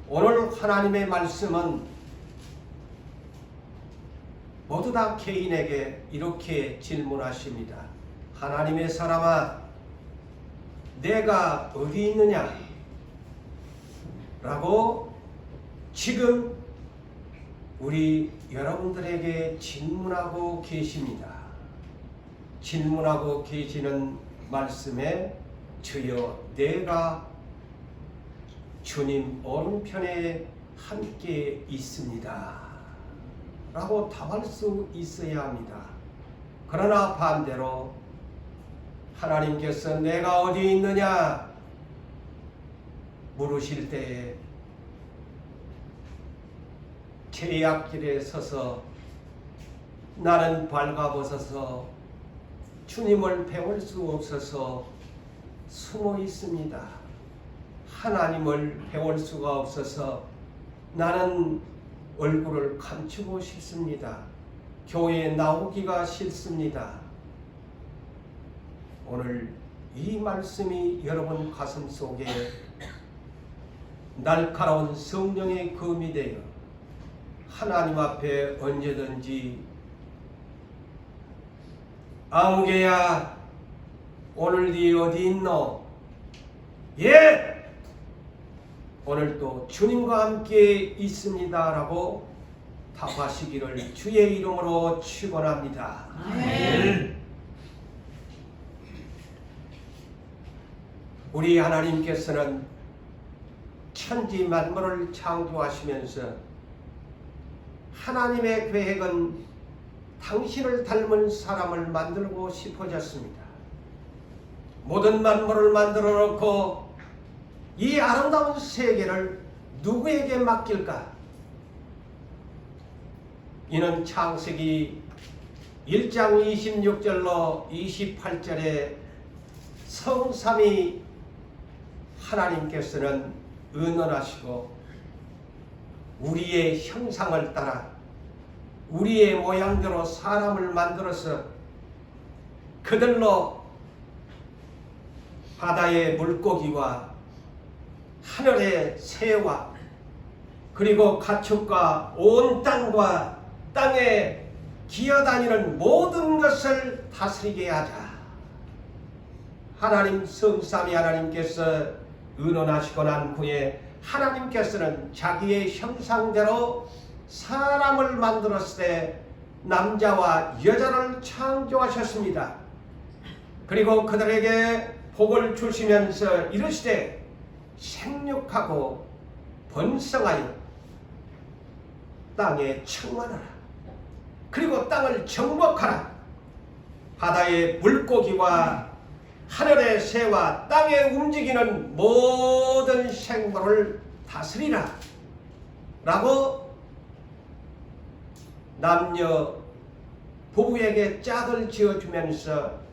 오늘 하나님의 말씀은 모두 다 개인에게 이렇게 질문하십니다. 하나님의 사람아, 내가 어디 있느냐? 라고 지금 우리 여러분들에게 질문하고 계십니다. 질문하고 계시는 말씀에 주여 내가 주님 오른편에 함께 있습니다 라고 답할 수 있어야 합니다. 그러나 반대로 하나님께서 내가 어디 있느냐 물으실 때에 죄악길에 서서 나는 발가벗어서 주님을 배울 수 없어서 숨어 있습니다. 하나님을 배울 수가 없어서 나는 얼굴을 감추고 싶습니다. 교회에 나오기가 싫습니다. 오늘 이 말씀이 여러분 가슴 속에 날카로운 성령의 검이 되어 하나님 앞에 언제든지 아무개야 오늘 네 어디 있노? 예! 오늘도 주님과 함께 있습니다 라고 답하시기를 주의 이름으로 축원합니다. 아멘. 우리 하나님께서는 천지 만물을 창조하시면서 하나님의 계획은 당신을 닮은 사람을 만들고 싶어졌습니다. 모든 만물을 만들어 놓고 이 아름다운 세계를 누구에게 맡길까? 이는 창세기 1장 26절로 28절에 성삼위 하나님께서는 은언하시고 우리의 형상을 따라 우리의 모양대로 사람을 만들어서 그들로 바다의 물고기와 하늘의 새와 그리고 가축과 온 땅과 땅에 기어다니는 모든 것을 다스리게 하자. 하나님 성삼위 하나님께서 의논하시고 난 후에 하나님께서는 자기의 형상대로 사람을 만들었을 때 남자와 여자를 창조하셨습니다. 그리고 그들에게 복을 주시면서 이르시되 생육하고 번성하여 땅에 충만하라. 그리고 땅을 정복하라. 바다의 물고기와 하늘의 새와 땅에 움직이는 모든 생물을 다스리라 라고 남녀 부부에게 짝을 지어주면서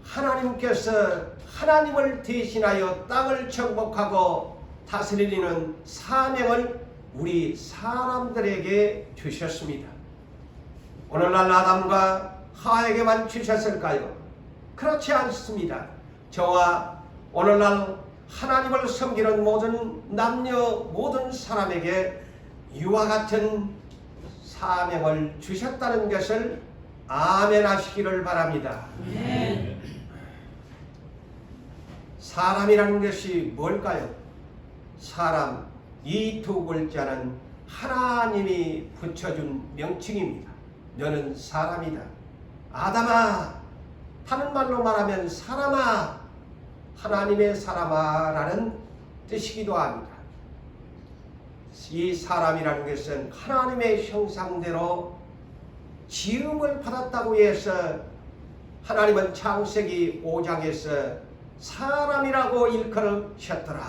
하나님께서 하나님을 대신하여 땅을 정복하고 다스리는 사명을 우리 사람들에게 주셨습니다. 오늘날 아담과 하와에게만 주셨을까요? 그렇지 않습니다. 저와 오늘날 하나님을 섬기는 모든 남녀 모든 사람에게 이와 같은 사명을 주셨다는 것을 아멘 하시기를 바랍니다. 아멘. 사람이라는 것이 뭘까요? 사람, 이 두 글자는 하나님이 붙여준 명칭입니다. 너는 사람이다. 아담아, 다른 말로 말하면 사람아, 하나님의 사람아 라는 뜻이기도 합니다. 이 사람이라는 것은 하나님의 형상대로 지음을 받았다고 해서 하나님은 창세기 5장에서 사람이라고 일컬으셨더라.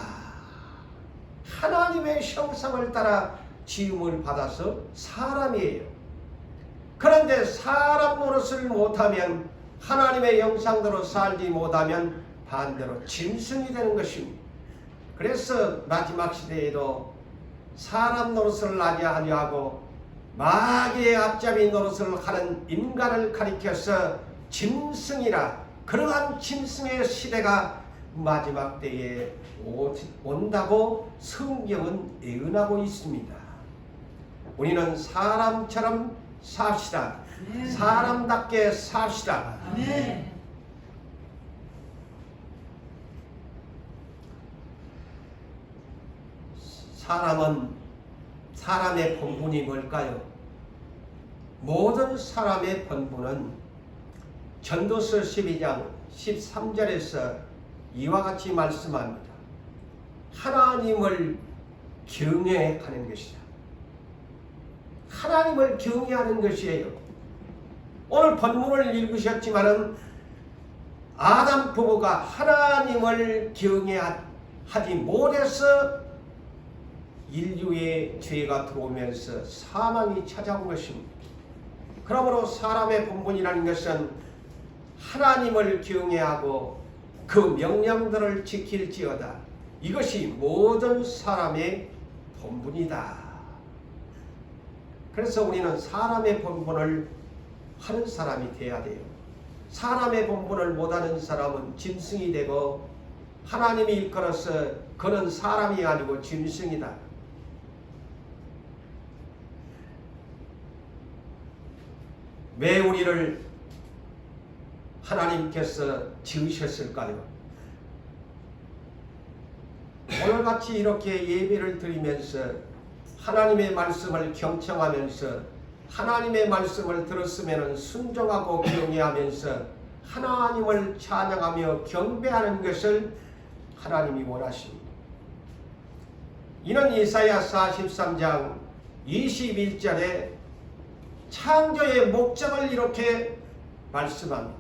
하나님의 형상을 따라 지음을 받아서 사람이에요. 그런데 사람 노릇을 못하면 하나님의 형상대로 살지 못하면 반대로 짐승이 되는 것입니다. 그래서 마지막 시대에도 사람 노릇을 하게 하려 하고 마귀의 앞잡이 노릇을 하는 인간을 가리켜서 짐승이라, 그러한 짐승의 시대가 마지막 때에 온다고 성경은 예언하고 있습니다. 우리는 사람처럼 삽시다. 사람답게 삽시다. 아멘. 사람의 본분이 뭘까요? 모든 사람의 본분은 전도서 12장 13절에서 이와 같이 말씀합니다. 하나님을 경외하는 것이다. 하나님을 경외하는 것이에요. 오늘 본문을 읽으셨지만은 아담 부부가 하나님을 경외하지 못해서 인류의 죄가 들어오면서 사망이 찾아온 것입니다. 그러므로 사람의 본분이라는 것은 하나님을 경외하고 그 명령들을 지킬지어다. 이것이 모든 사람의 본분이다. 그래서 우리는 사람의 본분을 하는 사람이 되어야 돼요. 사람의 본분을 못하는 사람은 짐승이 되고 하나님이 일컬어서 그는 사람이 아니고 짐승이다. 왜 우리를 하나님께서 지으셨을까요? 오늘같이 이렇게 예배를 드리면서 하나님의 말씀을 경청하면서 하나님의 말씀을 들었으면 순종하고 경외하면서 하나님을 찬양하며 경배하는 것을 하나님이 원하십니다. 이는 이사야 43장 21절에 창조의 목적을 이렇게 말씀합니다.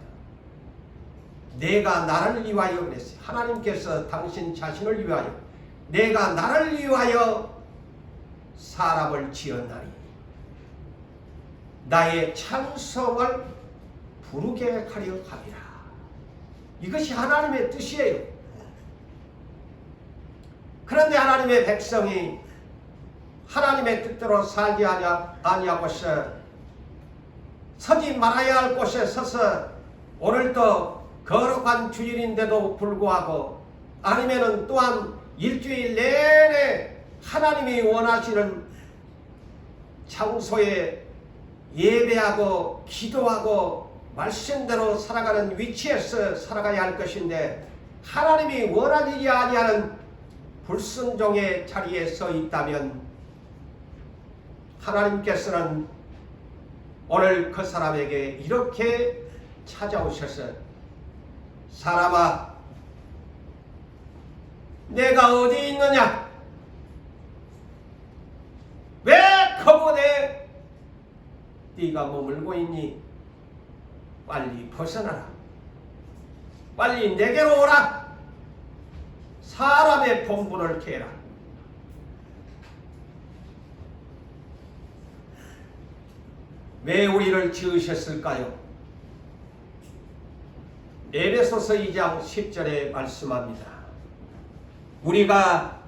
내가 나를 위하여 그랬어요. 하나님께서 당신 자신을 위하여 내가 나를 위하여 사람을 지었나니 나의 찬송을 부르게 하려 함이라. 이것이 하나님의 뜻이에요. 그런데 하나님의 백성이 하나님의 뜻대로 살지 아니하고서 서지 말아야 할 곳에 서서 오늘도 거룩한 주일인데도 불구하고 아니면은 또한 일주일 내내 하나님이 원하시는 장소에 예배하고 기도하고 말씀대로 살아가는 위치에서 살아가야 할 것인데 하나님이 원하지 아니하는 불순종의 자리에 서 있다면 하나님께서는 오늘 그 사람에게 이렇게 찾아오셔서 사람아 내가 어디 있느냐? 왜 거부에 네가 머물고 있니? 빨리 벗어나라. 빨리 내게로 오라. 사람의 본분을 깨라. 왜 우리를 지으셨을까요? 에베소서 2장 10절에 말씀합니다. 우리가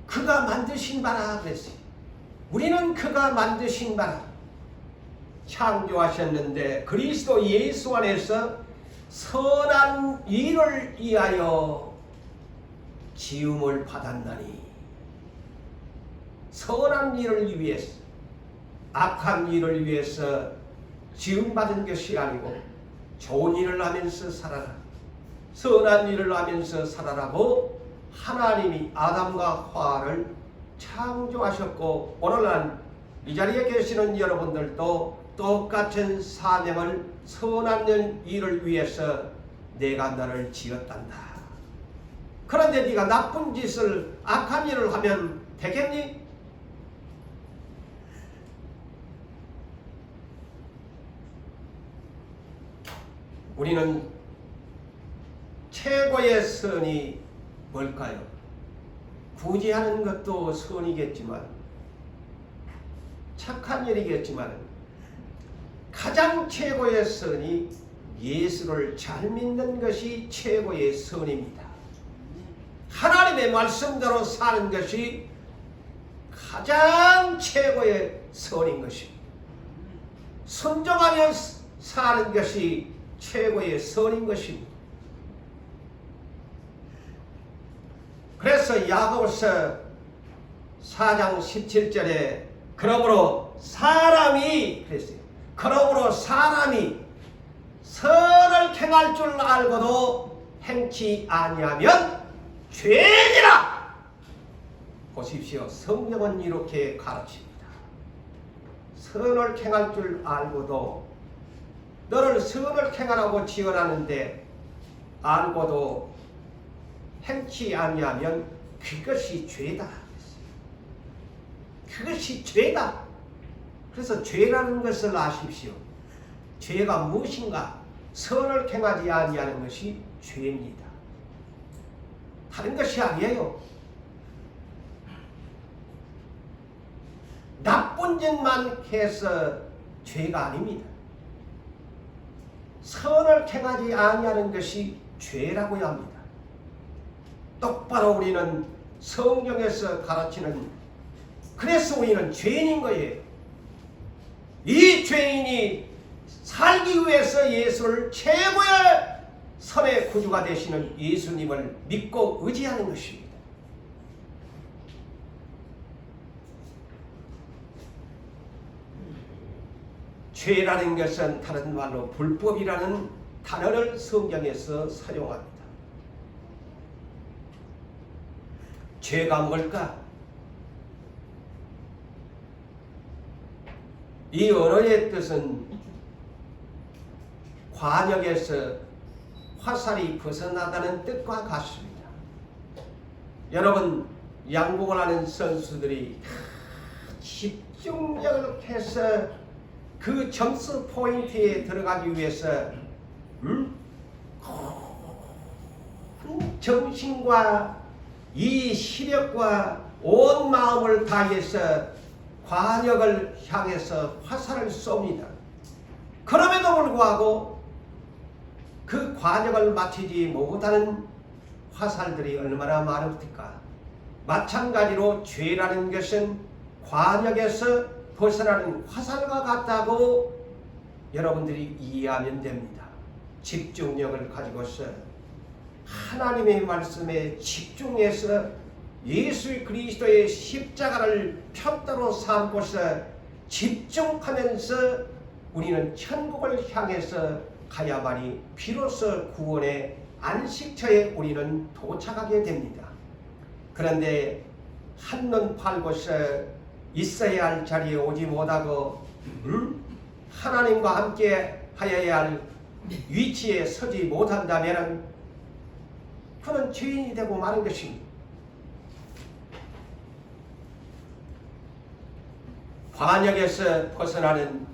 그가 만드신 바라 그랬어요. 우리는 그가 만드신 바라 창조하셨는데 그리스도 예수 안에서 선한 일을 위하여 지음을 받았나니 선한 일을 위해서 악한 일을 위해서 지음받은 것이 아니고 좋은 일을 하면서 살아라. 선한 일을 하면서 살아라고 하나님이 아담과 하와를 창조하셨고 오늘날 이 자리에 계시는 여러분들도 똑같은 사명을 선한 일을 위해서 내가 너를 지었단다. 그런데 네가 나쁜 짓을 악한 일을 하면 되겠니? 우리는 최고의 선이 뭘까요? 굳이 하는 것도 선이겠지만 착한 일이겠지만 가장 최고의 선이 예수를 잘 믿는 것이 최고의 선입니다. 하나님의 말씀대로 사는 것이 가장 최고의 선인 것입니다. 순종하며 사는 것이 최고의 선인 것입니다. 그래서 야고보서 4장 17절에 그러므로 사람이 그랬어요. 그러므로 사람이 선을 행할 줄 알고도 행치 아니하면 죄니라. 보십시오. 성경은 이렇게 가르칩니다. 선을 행할 줄 알고도 너를 선을 행하라고 지원하는데 알고도 행치 아니하면 그것이 죄다. 그것이 죄다. 그래서 죄라는 것을 아십시오. 죄가 무엇인가? 선을 행하지 아니하는 것이 죄입니다. 다른 것이 아니에요. 나쁜 짓만 해서 죄가 아닙니다. 선을 행하지 아니하는 것이 죄라고 합니다. 똑바로 우리는 성경에서 가르치는, 그래서 우리는 죄인인 거예요. 이 죄인이 살기 위해서 예수를 최고의 선의 구주가 되시는 예수님을 믿고 의지하는 것입니다. 죄라는 것은 다른 말로 불법이라는 단어를 성경에서 사용합니다. 죄가 뭘까? 이 언어의 뜻은 관역에서 화살이 벗어나다는 뜻과 같습니다. 여러분, 양궁을 하는 선수들이 집중력을 해서 그 점수 포인트에 들어가기 위해서 정신과 이 시력과 온 마음을 다해서 관역을 향해서 화살을 쏩니다. 그럼에도 불구하고 그 관역을 맞추지 못하는 화살들이 얼마나 많을까? 마찬가지로 죄라는 것은 관역에서 벗어나는 화살과 같다고 여러분들이 이해하면 됩니다. 집중력을 가지고서 하나님의 말씀에 집중해서 예수 그리스도의 십자가를 편도로 삼고서 집중하면서 우리는 천국을 향해서 가야만이 비로소 구원의 안식처에 우리는 도착하게 됩니다. 그런데 한눈 팔고서 있어야 할 자리에 오지 못하고 하나님과 함께 하여야 할 위치에 서지 못한다면 그는 죄인이 되고 마는 것입니다. 관역에서 벗어나는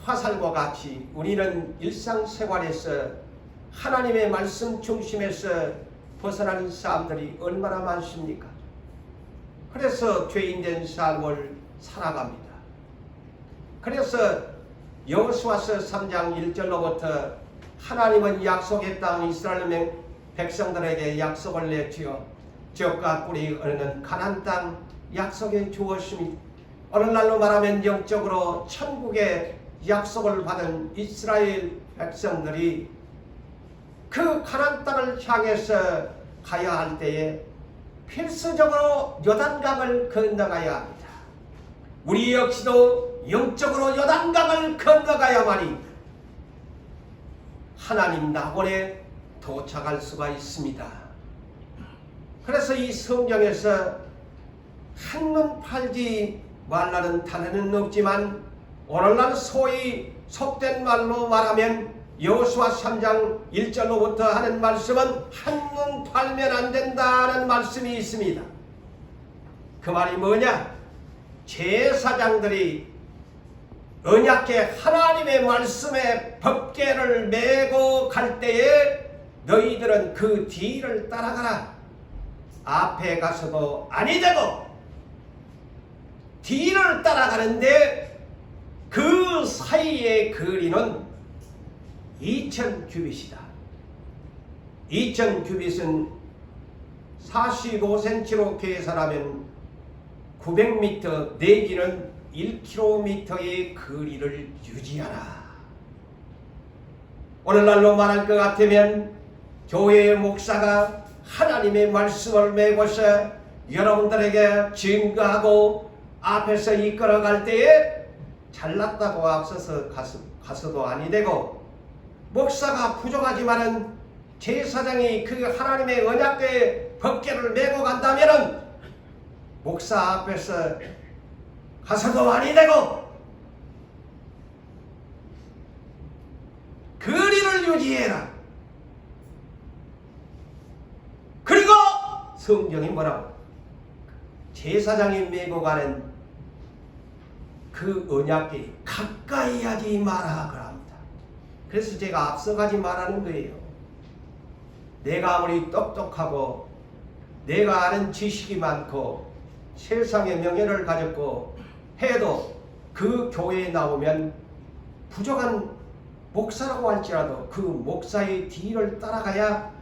화살과 같이 우리는 일상생활에서 하나님의 말씀 중심에서 벗어나는 사람들이 얼마나 많습니까? 그래서 죄인된 삶을 살아갑니다. 그래서 여호수아서 3장 1절로부터 하나님은 약속의 땅 이스라엘 백성들에게 약속을 냈지요. 젖과 꿀이 흐르는 가나안 땅 약속해 주었습니다. 어느 날로 말하면 영적으로 천국의 약속을 받은 이스라엘 백성들이 그 가나안 땅을 향해서 가야 할 때에 필수적으로 요단강을 건너가야 합니다. 우리 역시도 영적으로 요단강을 건너가야만이 하나님 낙원에 도착할 수가 있습니다. 그래서 이 성경에서 한눈 팔지 말라는 단어는 없지만 오늘날 소위 속된 말로 말하면 여호수아 3장 1절로부터 하는 말씀은 한눈 팔면 안 된다는 말씀이 있습니다. 그 말이 뭐냐? 제사장들이 언약궤 하나님의 말씀의 법궤를 메고 갈 때에 너희들은 그 뒤를 따라가라. 앞에 가서도 아니 되고 뒤를 따라가는데 그 사이의 거리는 2000규빗이다. 2000규빗은 45cm로 계산하면 900m 내지는 1km의 거리를 유지하라. 오늘날로 말할 것 같으면 교회의 목사가 하나님의 말씀을 메고서 여러분들에게 증거하고 앞에서 이끌어갈 때에 잘났다고 앞서서 가서도 아니 되고, 목사가 부족하지만은 제사장이 그 하나님의 언약궤의 법궤를 메고 간다면은 목사 앞에서 가서도 아니 되고, 거리를 유지해라. 그리고 성경이 뭐라고? 제사장이 메고 가는 그 언약궤 가까이 하지 마라 그럽니다. 그래서 제가 앞서가지 말라는 거예요. 내가 아무리 똑똑하고 내가 아는 지식이 많고 세상의 명예를 가졌고 해도 그 교회에 나오면 부족한 목사라고 할지라도 그 목사의 뒤를 따라가야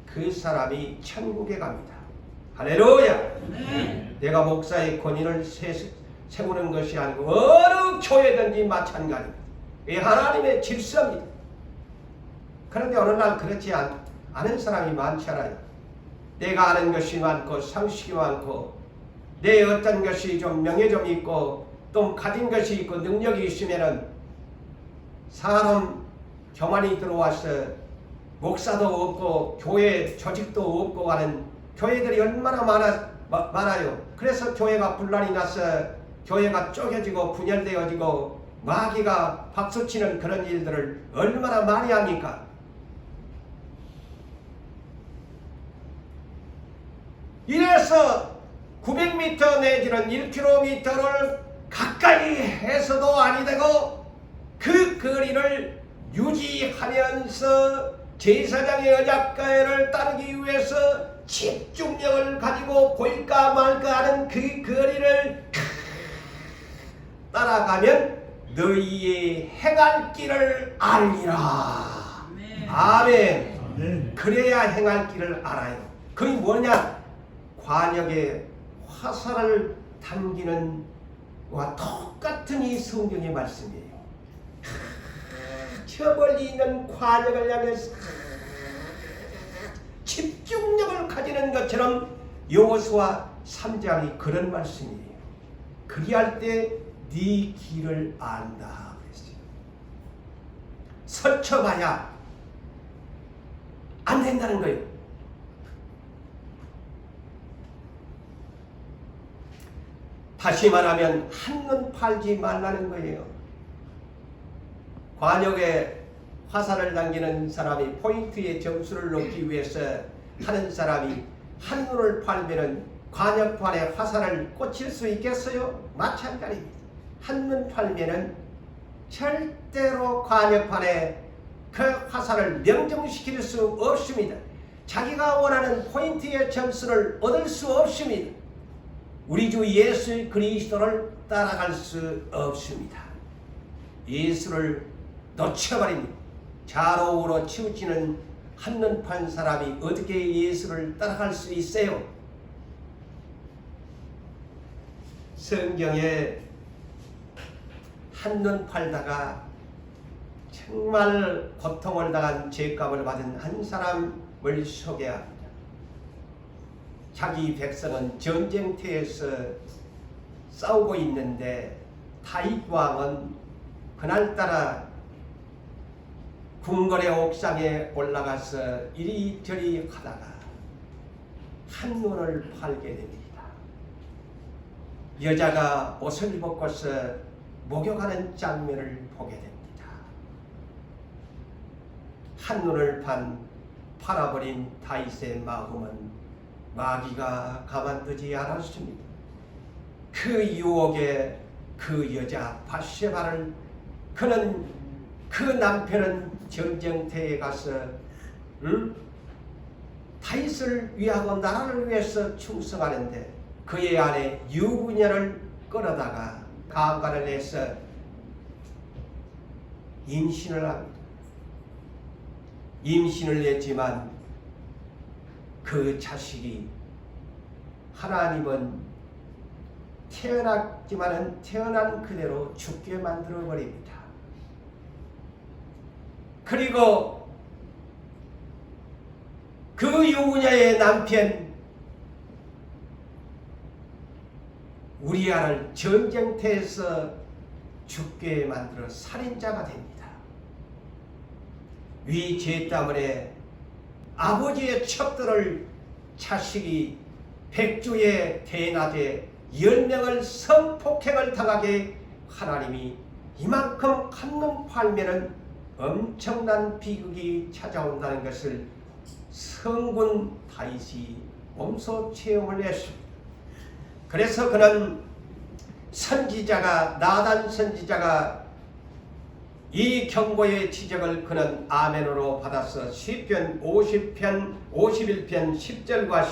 그 사람이 천국에 갑니다. 할렐루야. 내가 목사의 권위를 세우는 것이 아니고 어느 교회든지 마찬가지입니다. 이 하나님의 질서입니다. 그런데 오늘날 그렇지 않은 사람이 많잖아요. 내가 아는 것이 많고 상식이 많고 내 어떤 것이 좀 명예 좀 있고 또 가진 것이 있고 능력이 있으면은 사람 교만이 들어와서 목사도 없고 교회 조직도 없고 하는 교회들이 얼마나 많아요. 그래서 교회가 분란이 나서 교회가 쪼개지고 분열되어지고 마귀가 박수치는 그런 일들을 얼마나 많이 합니까? 이래서 900m 내지는 1km를 가까이 해서도 아니 되고 그 거리를 유지하면서 제사장의 언약궤를 따르기 위해서 집중력을 가지고 보일까 말까 하는 그 거리를 따라가면 너희의 행할 길을 알리라. 아멘. 그래야 행할 길을 알아요. 그게 뭐냐? 관역에 화살을 당기는 와 똑같은 이 성경의 말씀이에요. 저 멀리 있는 관역을 향해서 집중력을 가지는 것처럼 여호수아 3장이 그런 말씀이에요. 그리할 때 네 길을 안다 그랬어요. 설쳐봐야 안 된다는 거예요. 다시 말하면 한눈 팔지 말라는 거예요. 관역에 화살을 당기는 사람이 포인트의 점수를 넣기 위해서 하는 사람이 한눈을 팔면은 관역판에 화살을 꽂힐 수 있겠어요? 마찬가지입니다. 한눈 팔면은 절대로 관역판에 그 화살을 명중시킬 수 없습니다. 자기가 원하는 포인트의 점수를 얻을 수 없습니다. 우리 주 예수 그리스도를 따라갈 수 없습니다. 예수를 놓쳐버립니다. 좌로우로 치우치는 한눈 판 사람이 어떻게 예수를 따라갈 수 있어요? 성경에 한눈 팔다가 정말 고통을 당한 죄값을 받은 한 사람을 소개합니다. 자기 백성은 전쟁터에서 싸우고 있는데 다윗 왕은 그날따라 궁궐의 옥상에 올라가서 이리저리 하다가 한눈을 팔게 됩니다. 여자가 옷을 벗고서 목욕하는 장면을 보게 됩니다. 한눈을 팔아버린 다윗의 마음은 마귀가 가만두지 않았습니다. 그 유혹에 그 여자 밧세바를 그 남편은 전쟁터에 가서 다윗을 위하고 나라를 위해서 충성하는데 그의 아내 유부녀를 끌어다가 강간을 해서 임신을 합니다. 임신을 했지만 그 자식이 하나님은 태어났지만은 태어난 그대로 죽게 만들어 버립니다. 그리고 그 유부녀의 남편 우리아를 전쟁터에서 죽게 만들어 살인자가 됩니다. 위 죄 때문에 아버지의 첩들을 자식이 백주에 대낮에 10명을 성폭행을 당하게 하나님이 이만큼 한눈 팔면은 엄청난 비극이 찾아온다는 것을 성군 다윗이 몸소 체험을 했습니다. 그래서 그는 선지자가 나단 선지자가 이 경고의 지적을 그는 아멘으로 받아서 시편 50편 51편 10절과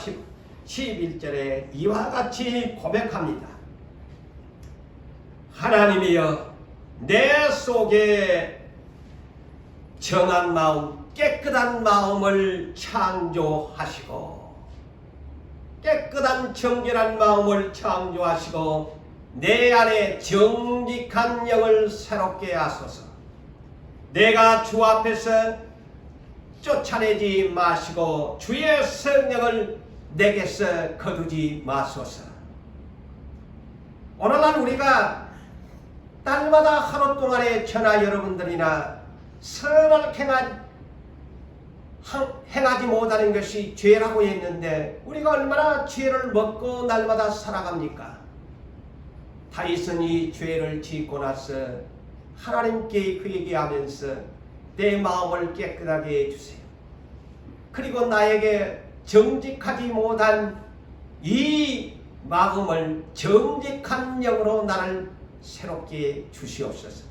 11절에 이와 같이 고백합니다. 하나님이여 내 속에 정한 마음 깨끗한 마음을 창조하시고 깨끗한 정결한 마음을 창조하시고 내 안에 정직한 영을 새롭게 하소서. 내가 주 앞에서 쫓아내지 마시고 주의 성령을 내게서 거두지 마소서. 오늘날 우리가 날마다 하루 동안에 저나 여러분들이나 선을 행하지 못하는 것이 죄라고 했는데 우리가 얼마나 죄를 먹고 날마다 살아갑니까? 다윗은 이 죄를 짓고 나서 하나님께 그에게 하면서 내 마음을 깨끗하게 해주세요. 그리고 나에게 정직하지 못한 이 마음을 정직한 영으로 나를 새롭게 주시옵소서.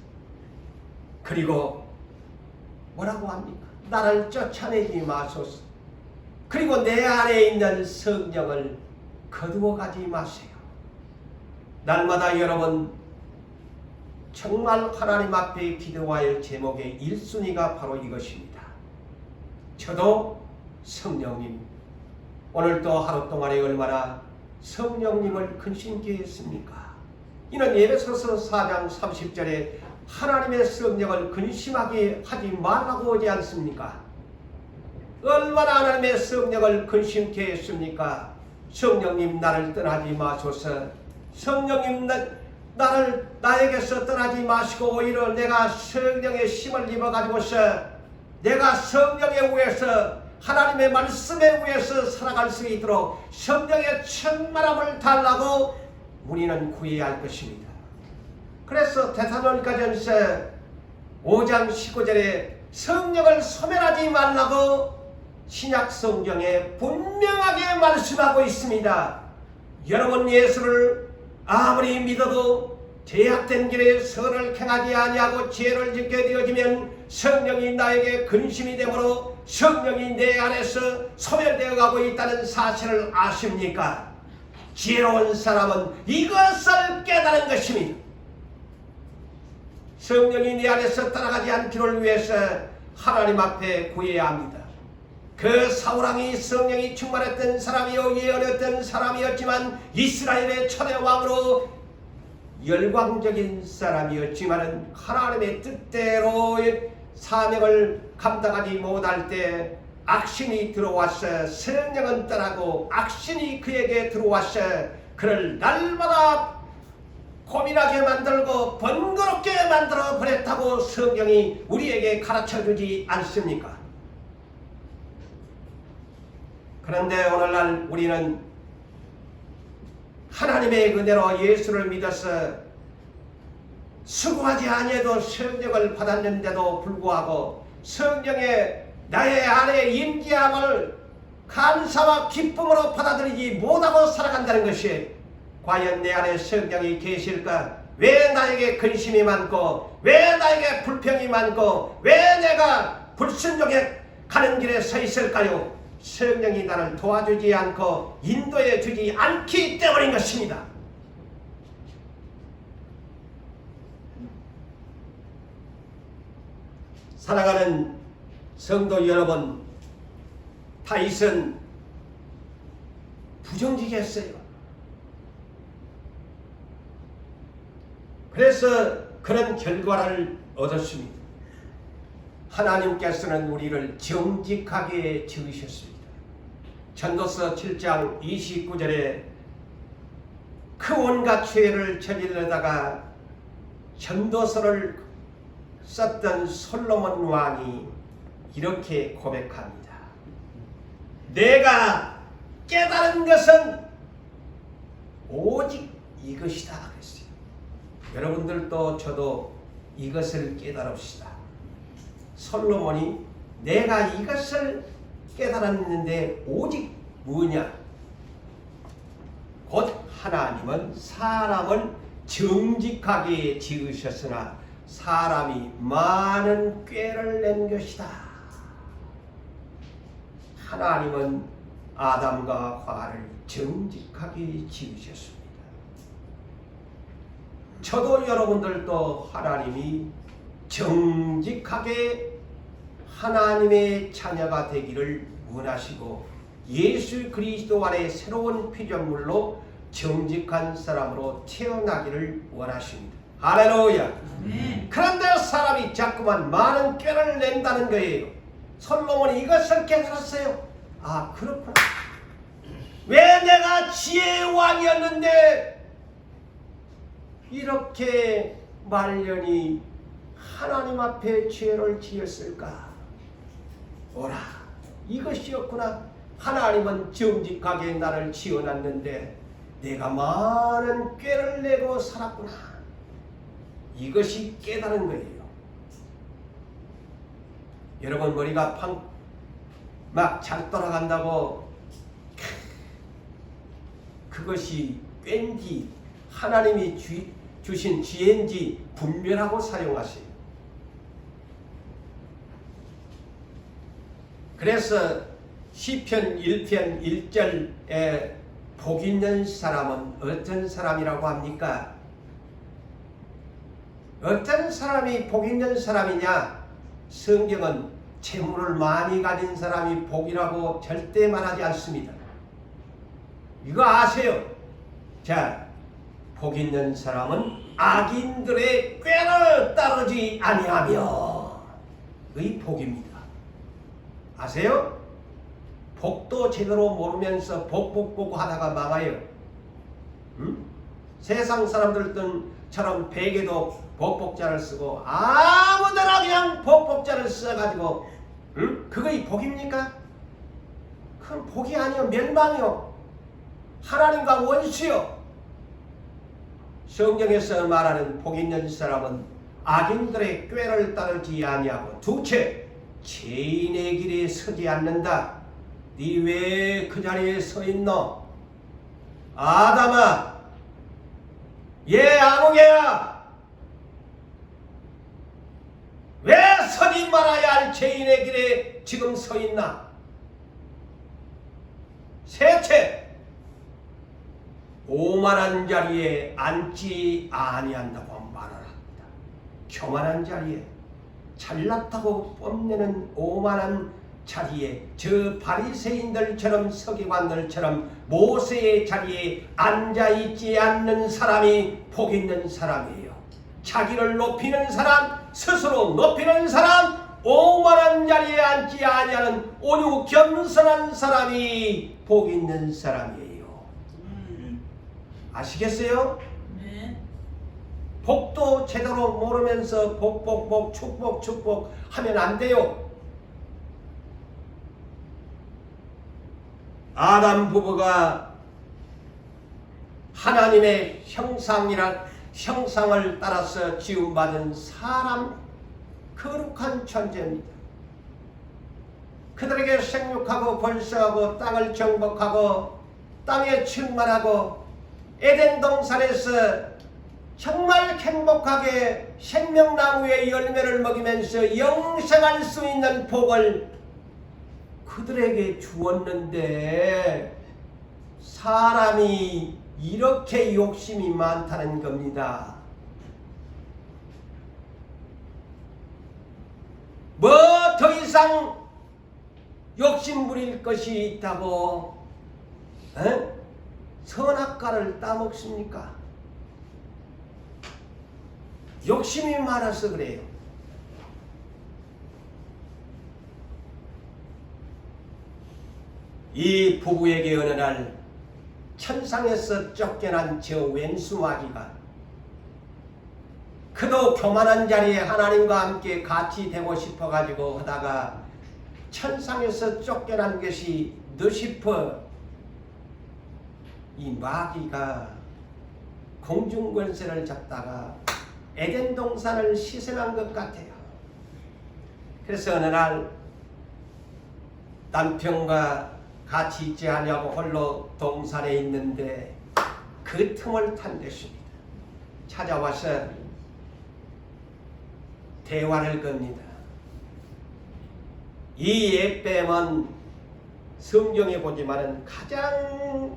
그리고 뭐라고 합니까? 나를 쫓아내지 마소서. 그리고 내 안에 있는 성령을 거두어 가지 마세요. 날마다 여러분 정말 하나님 앞에 기도해야 할 제목의 1순위가 바로 이것입니다. 저도 성령님, 오늘도 하루 동안에 얼마나 성령님을 근심케 했습니까? 이는 에베소서 4장 30절에 하나님의 성령을 근심하게 하지 말라고 하지 않습니까? 얼마나 하나님의 성령을 근심케 했습니까? 성령님 나를 떠나지 마소서. 성령님 나에게서 떠나지 마시고 오히려 내가 성령의 힘을 입어가지고서 내가 성령에 의해서 하나님의 말씀에 의해서 살아갈 수 있도록 성령의 충만함을 달라고 우리는 구해야 할 것입니다. 그래서 데살로니가전서 5장 19절에 성령을 소멸하지 말라고 신약 성경에 분명하게 말씀하고 있습니다. 여러분 예수를 아무리 믿어도 죄악된 길에 선을 행하지 아니하고 죄를 짓게 되어지면 성령이 나에게 근심이 되므로 성령이 내 안에서 소멸되어 가고 있다는 사실을 아십니까? 지혜로운 사람은 이것을 깨달은 것입니다. 성령이 내 안에서 따라가지 않기를 위해서 하나님 앞에 구해야 합니다. 그 사울왕이 성령이 충만했던 사람이요 예언했던 사람이었지만 이스라엘의 초대 왕으로 열광적인 사람이었지만 하나님의 뜻대로의 사명을 감당하지 못할 때 악신이 들어와서 성령은 떠나고 악신이 그에게 들어와서 그를 날마다 고민하게 만들고 번거롭게 만들어 버렸다고 성경이 우리에게 가르쳐주지 않습니까? 그런데 오늘날 우리는 하나님의 은혜로 예수를 믿어서 수고하지 아니해도 성령을 받았는데도 불구하고 성령의 나의 안에 임재함을 감사와 기쁨으로 받아들이지 못하고 살아간다는 것이 과연 내 안에 성령이 계실까? 왜 나에게 근심이 많고 왜 나에게 불평이 많고 왜 내가 불순종에 가는 길에 서 있을까요? 성령이 나를 도와주지 않고 인도해 주지 않기 때문인 것입니다. 사랑하는 성도 여러분, 다윗은 부정직했어요. 그래서 그런 결과를 얻었습니다. 하나님께서는 우리를 정직하게 지으셨습니다. 전도서 7장 29절에 그 온갖 죄를 저지르다가 전도서를 썼던 솔로몬 왕이 이렇게 고백합니다. 내가 깨달은 것은 오직 이것이다 그랬어요. 여러분들도 저도 이것을 깨달읍시다. 솔로몬이 내가 이것을 깨달았는데 오직 뭐냐? 곧 하나님은 사람을 정직하게 지으셨으나 사람이 많은 꾀를 낸 것이다. 하나님은 아담과 하와를 정직하게 지으셨습니다. 저도 여러분들도 하나님이 정직하게 하나님의 자녀가 되기를 원하시고 예수 그리스도 안에 새로운 피조물로 정직한 사람으로 태어나기를 원하십니다. 할렐루야. 그런데 사람이 자꾸만 많은 꾀를 낸다는 거예요. 솔로몬이 이것을 깨달았어요. 아, 그렇구나. 왜 내가 지혜의 왕이었는데 이렇게 말년이 하나님 앞에 죄를 지었을까? 오라, 이것이었구나. 하나님은 정직하게 나를 지어놨는데 내가 많은 꾀를 내고 살았구나. 이것이 깨달은 거예요. 여러분 머리가 막 잘 돌아간다고 그것이 꾀인지 하나님이 주신 지혜인지 분별하고 사용하세요. 그래서 시편 1편 1절에 복 있는 사람은 어떤 사람이라고 합니까? 어떤 사람이 복 있는 사람이냐? 성경은 재물을 많이 가진 사람이 복이라고 절대 말하지 않습니다. 이거 아세요? 자, 복 있는 사람은 악인들의 꾀를 따르지 아니하며 의 복입니다. 아세요? 복도 제대로 모르면서 복복복 하다가 망해요. 세상 사람들처럼 베개도 복복자를 쓰고 아무데나 그냥 복복자를 써가지고 그거이 복입니까? 그건 복이 아니요, 멸망이요. 하나님과 원수요. 성경에서 말하는 복 있는 사람은 악인들의 꾀를 따르지 아니하고 둘째, 죄인의 길에 서지 않는다. 네 왜 그 자리에 서 있노? 아담아, 얘 아무개야, 왜 서지 말아야 할 죄인의 길에 지금 서 있나? 셋째, 오만한 자리에 앉지 아니한다고 말하랍니다. 교만한 자리에, 잘났다고 뽐내는 오만한 자리에, 저 바리새인들처럼 서기관들처럼 모세의 자리에 앉아있지 않는 사람이 복 있는 사람이에요. 자기를 높이는 사람, 스스로 높이는 사람, 오만한 자리에 앉지 아니하는 온유 겸손한 사람이 복 있는 사람이에요. 아시겠어요? 네. 복도 제대로 모르면서 복복복 축복 축복 하면 안 돼요. 아담 부부가 하나님의 형상을 따라서 지음받은 사람, 거룩한 존재입니다. 그들에게 생육하고 번성하고 땅을 정복하고 땅에 충만하고 에덴 동산에서 정말 행복하게 생명나무의 열매를 먹이면서 영생할 수 있는 복을 그들에게 주었는데 사람이 이렇게 욕심이 많다는 겁니다. 뭐 더 이상 욕심 부릴 것이 있다고 선악과를 따먹습니까? 욕심이 많아서 그래요. 이 부부에게 어느 날 천상에서 쫓겨난 저 왼수 마귀가 그도 교만한 자리에 하나님과 함께 같이 되고 싶어가지고 하다가 천상에서 쫓겨난 것이 누시퍼 이 마귀가 공중권세를 잡다가 에덴 동산을 희생한 것 같아요. 그래서 어느 날 남편과 같이 있지 않냐고 홀로 동산에 있는데 그 틈을 탄 것입니다. 찾아와서 대화를 겁니다. 이 예뱀은 성경에 보지만은 가장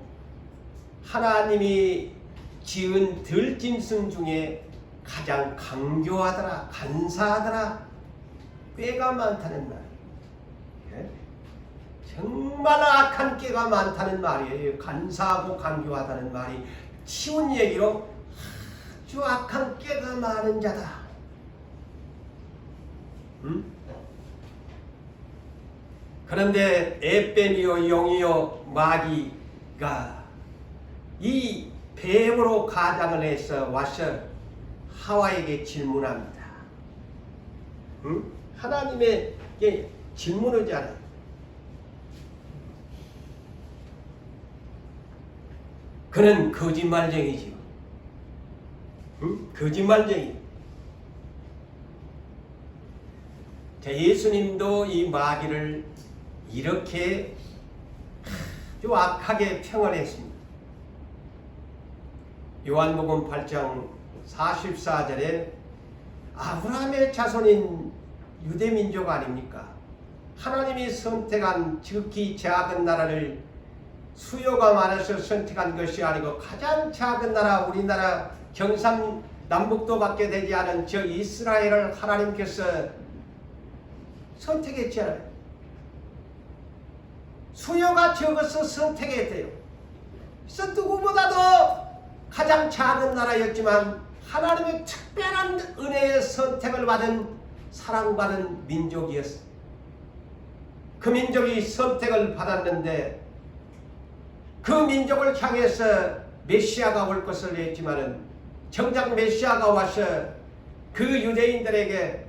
하나님이 지은 들짐승 중에 가장 강교하더라, 간사하더라, 꾀가 많다는 말이에요. 정말 악한 꾀가 많다는 말이에요. 간사하고 강교하다는 말이 쉬운 얘기로 아주 악한 꾀가 많은 자다. 그런데 에뱀이요 용이요 마귀가 이 뱀으로 가장을 해서 와서 하와에게 질문합니다. 하나님에게 질문하지 않아요. 그는 거짓말쟁이지요. 거짓말쟁이. 자, 예수님도 이 마귀를 이렇게 아주 악하게 평을 했습니다. 요한복음 8장 44절에 아브라함의 자손인 유대민족 아닙니까? 하나님이 선택한 지극히 작은 나라를 수요가 많아서 선택한 것이 아니고 가장 작은 나라, 우리나라 경상남북도밖에 되지 않은 저 이스라엘을 하나님께서 선택했잖아요. 수요가 적어서 선택했대요. 그래서 누구보다도 가장 작은 나라였지만 하나님의 특별한 은혜의 선택을 받은 사랑받은 민족이었어요. 그 민족이 선택을 받았는데 그 민족을 향해서 메시아가 올 것을 했지만은 정작 메시아가 와서 그 유대인들에게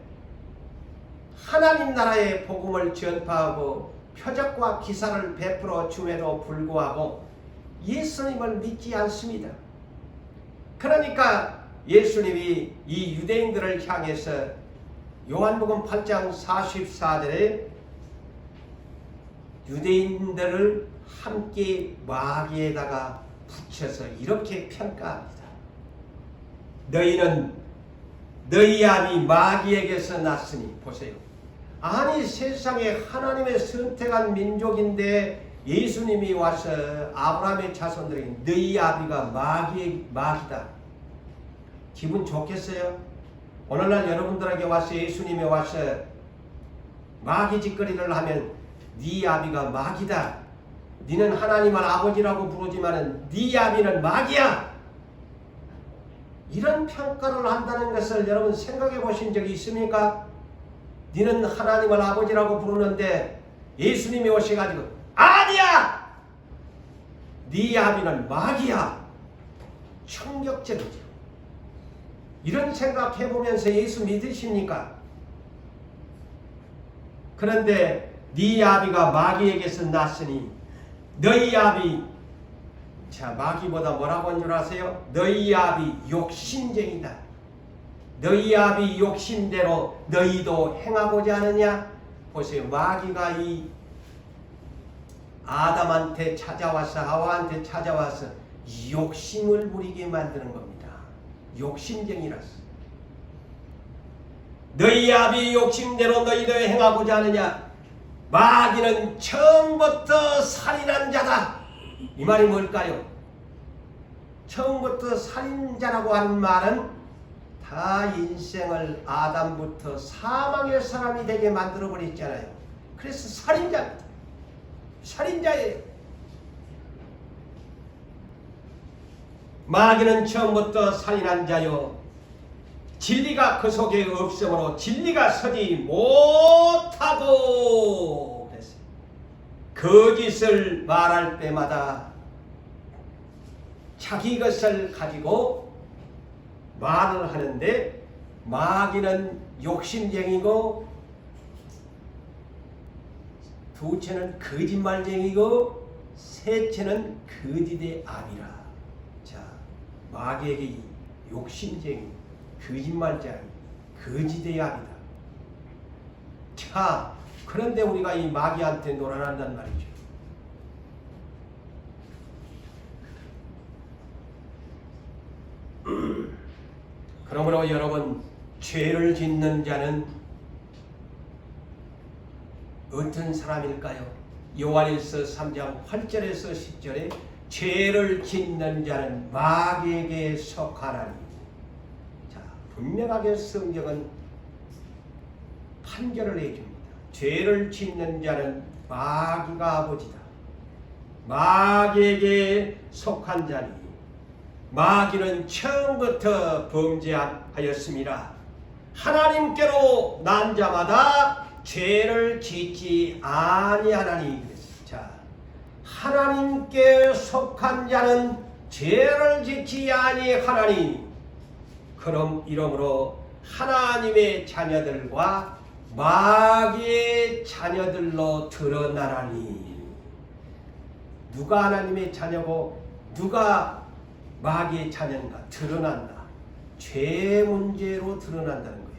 하나님 나라의 복음을 전파하고 표적과 기사를 베풀어 줌에도 불구하고 예수님을 믿지 않습니다. 그러니까 예수님이 이 유대인들을 향해서 요한복음 8장 44절에 유대인들을 함께 마귀에다가 붙여서 이렇게 평가합니다. 너희는 너희 아비 마귀에게서 났으니. 보세요. 아니 세상에 하나님의 선택한 민족인데 예수님이 와서 아브라함의 자손들에게 너희 아비가 마귀다. 기분 좋겠어요? 오늘날 여러분들에게 와서 예수님이 와서 마귀 짓거리를 하면 네 아비가 마귀다. 너는 하나님을 아버지라고 부르지만은 네 아비는 마귀야. 이런 평가를 한다는 것을 여러분 생각해 보신 적이 있습니까? 너는 하나님을 아버지라고 부르는데 예수님이 오셔가지고 아니야! 네 아비는 마귀야. 충격적이죠. 이런 생각해보면서 예수 믿으십니까? 그런데 네 아비가 마귀에게서 났으니 너희 아비, 자 마귀보다 뭐라고 한 줄 아세요? 너희 아비 욕심쟁이다. 너희 아비 욕심대로 너희도 행하고자 하느냐? 보세요. 마귀가 이 아담한테 찾아와서 하와한테 찾아와서 욕심을 부리게 만드는 겁니다. 욕심쟁이라서. 너희 아비 욕심대로 너희도 행하고자 하느냐? 마귀는 처음부터 살인한 자다. 이 말이 뭘까요? 처음부터 살인자라고 하는 말은 다 인생을 아담부터 사망의 사람이 되게 만들어 버렸잖아요. 그래서 살인자입니다. 살인자예요. 마귀는 처음부터 살인한 자요 진리가 그 속에 없으므로 진리가 서지 못하고 그랬어요. 거짓을 말할 때마다 자기 것을 가지고 말을 하는데, 마귀는 욕심쟁이고 두째는 거짓말쟁이고 셋째는 거짓의 압이라. 자, 마귀에게 욕심쟁이, 거짓말쟁이, 거짓의 압이다. 자, 그런데 우리가 이 마귀한테 놀아난단 말이죠. 그러므로 여러분, 죄를 짓는 자는 어떤 사람일까요? 요한일서 3장 8절에서 10절에 죄를 짓는 자는 마귀에게 속하나니. 자, 분명하게 성경은 판결을 해줍니다. 죄를 짓는 자는 마귀가 아버지다. 마귀에게 속한 자니 마귀는 처음부터 범죄하였습니다. 하나님께로 난 자마다 죄를 짓지 아니하나니. 자, 하나님께 속한 자는 죄를 짓지 아니하나니. 그럼 이러므로 하나님의 자녀들과 마귀의 자녀들로 드러나라니. 누가 하나님의 자녀고 누가 마귀의 자녀인가 드러난다. 죄 문제로 드러난다는 거예요.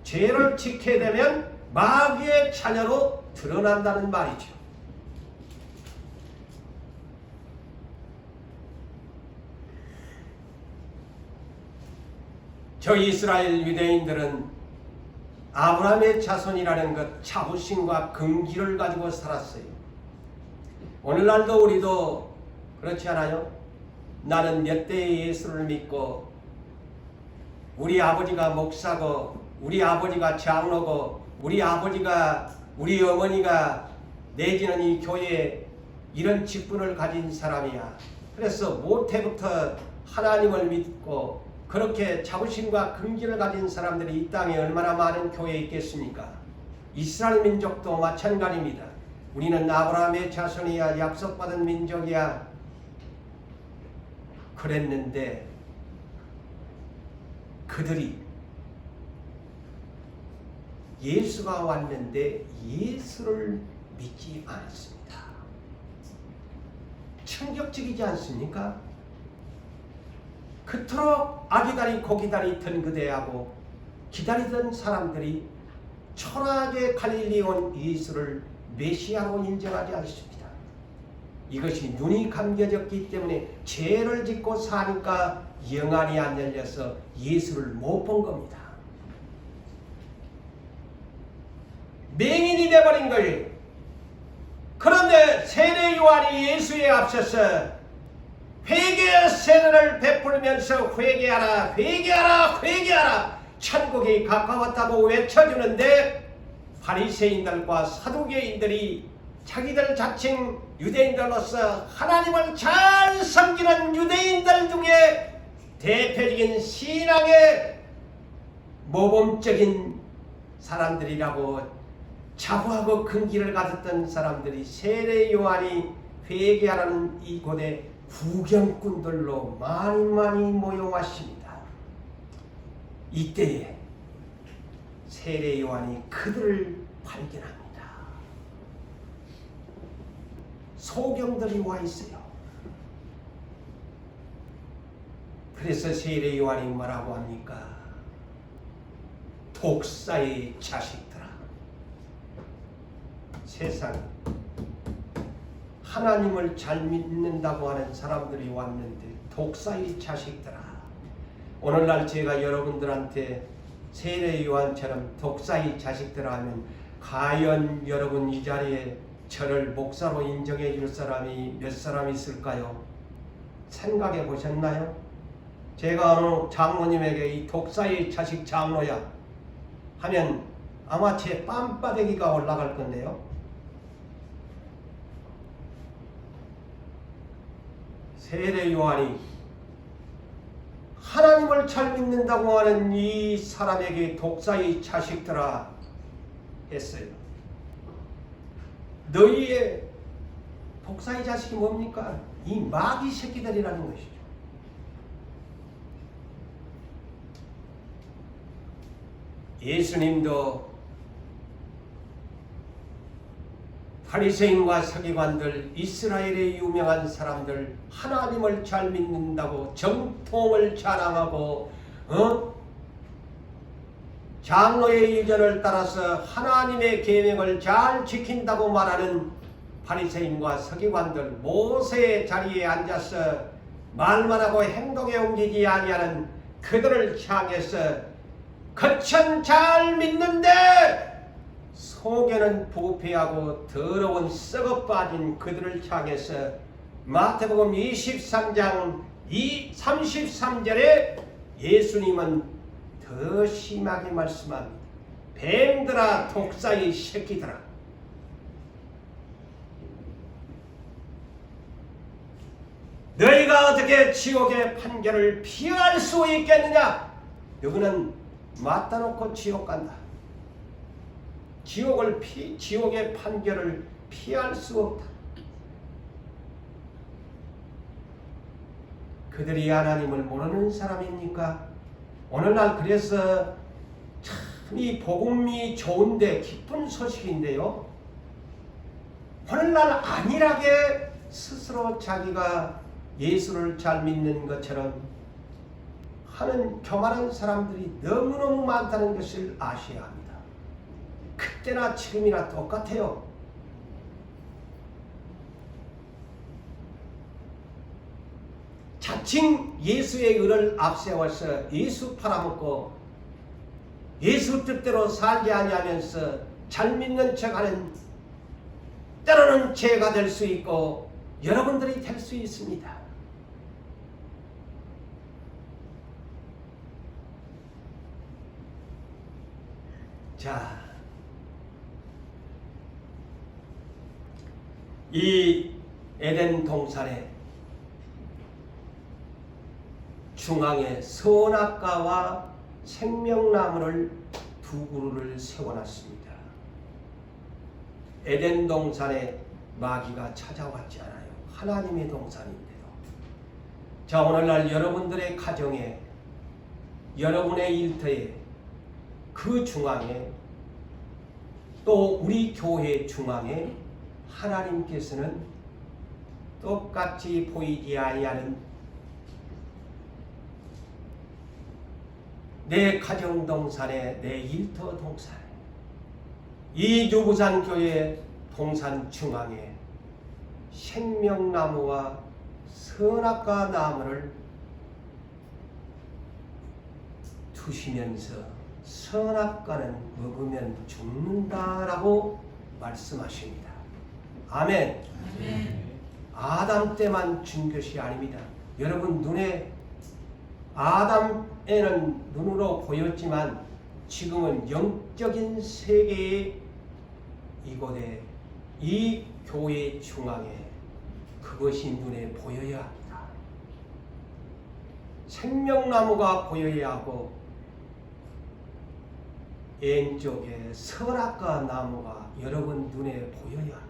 죄를 짓게 되면 마귀의 자녀로 드러난다는 말이죠. 저 이스라엘 유대인들은 아브라함의 자손이라는 것, 자부심과 긍지를 가지고 살았어요. 오늘날도 우리도 그렇지 않아요? 나는 몇 대의 예수를 믿고 우리 아버지가 목사고 우리 아버지가 장로고 우리 아버지가 우리 어머니가 내지는 이 교회에 이런 직분을 가진 사람이야. 그래서 모태부터 하나님을 믿고 그렇게 자부심과 긍지를 가진 사람들이 이 땅에 얼마나 많은 교회에 있겠습니까? 이스라엘 민족도 마찬가지입니다. 우리는 아브라함의 자손이야, 약속받은 민족이야 그랬는데 그들이 예수가 왔는데 예수를 믿지 않았습니다. 충격적이지 않습니까? 그토록 아기다리 고기다리 던그대하고 기다리던 사람들이 초라하게 갈릴리에 온 예수를 메시아로 인정하지 않습니다. 이것이 눈이 감겨졌기 때문에 죄를 짓고 사니까 영안이 안 열려서 예수를 못 본 겁니다. 맹인이 되어버린 거예요. 그런데 세례 요한이 예수에 앞서서 회개의 세례를 베풀면서 회개하라, 회개하라, 회개하라, 천국이 가까웠다고 외쳐주는데 바리새인들과 사두개인들이 자기들 자칭 유대인들로서 하나님을 잘 섬기는 유대인들 중에 대표적인 신앙의 모범적인 사람들이라고 자부하고 근기를 가졌던 사람들이 세례 요한이 회개하라는 이곳에 구경꾼들로 많이 모여왔습니다. 이때에 세례 요한이 그들을 발견합니다. 소경들이 와 있어요. 그래서 세례 요한이 뭐라고 합니까? 독사의 자식들아. 세상 하나님을 잘 믿는다고 하는 사람들이 왔는데 독사의 자식들아. 오늘날 제가 여러분들한테 세례 요한처럼 독사의 자식들아 하면 과연 여러분 이 자리에 저를 목사로 인정해 줄 사람이 몇 사람 있을까요? 생각해 보셨나요? 제가 어느 장로님에게 이 독사의 자식 장로야 하면 아마 제 뺨바닥이가 올라갈 건데요. 세례 요한이 하나님을 잘 믿는다고 하는 이 사람에게 독사의 자식들아 했어요. 너희의 독사의 자식이 뭡니까? 이 마귀 새끼들이라는 것이죠. 예수님도 바리새인과 서기관들, 이스라엘의 유명한 사람들, 하나님을 잘 믿는다고 정통을 자랑하고 장로의 의견을 따라서 하나님의 계명을 잘 지킨다고 말하는 바리새인과 서기관들, 모세의 자리에 앉아서 말만 하고 행동에 옮기지 아니하는 그들을 향해서 거천 잘 믿는데 속에는 부패하고 더러운 썩어 빠진 그들을 향해서 마태복음 23장 33절에 예수님은 더 심하게 말씀합니다. 뱀들아, 독사의 새끼들아. 너희가 어떻게 지옥의 판결을 피할 수 있겠느냐? 너희는 맞다 놓고 지옥 간다. 지옥의 판결을 피할 수 없다. 그들이 하나님을 모르는 사람입니까? 오늘날 그래서 참 이 복음이 좋은데 기쁜 소식인데요. 오늘날 안일하게 스스로 자기가 예수를 잘 믿는 것처럼 하는 교만한 사람들이 너무너무 많다는 것을 아셔야 합니다. 그때나 지금이나 똑같아요. 자칭 예수의 의를 앞세워서 예수 팔아먹고 예수 뜻대로 살지 아니하면서 잘 믿는 척하는, 때로는 죄가 될 수 있고 여러분들이 될 수 있습니다. 자, 이 에덴 동산에 중앙에 선악과와 생명나무를 두 그루를 세워놨습니다. 에덴 동산에 마귀가 찾아왔지 않아요. 하나님의 동산인데요. 자, 오늘날 여러분들의 가정에, 여러분의 일터에, 그 중앙에, 또 우리 교회 중앙에 하나님께서는 똑같이 보이지 아니하는 내 가정 동산에, 내 일터 동산에, 이 유부산 교회 동산 중앙에 생명나무와 선악과 나무를 두시면서 선악과는 먹으면 죽는다라고 말씀하십니다. 아멘. 아멘. 아담 때만 준 것이 아닙니다. 여러분 눈에, 아담에는 눈으로 보였지만 지금은 영적인 세계의 이곳에, 이 교회 중앙에 그것이 눈에 보여야 합니다. 생명나무가 보여야 하고 왼쪽에 선악과 나무가 여러분 눈에 보여야 합니다.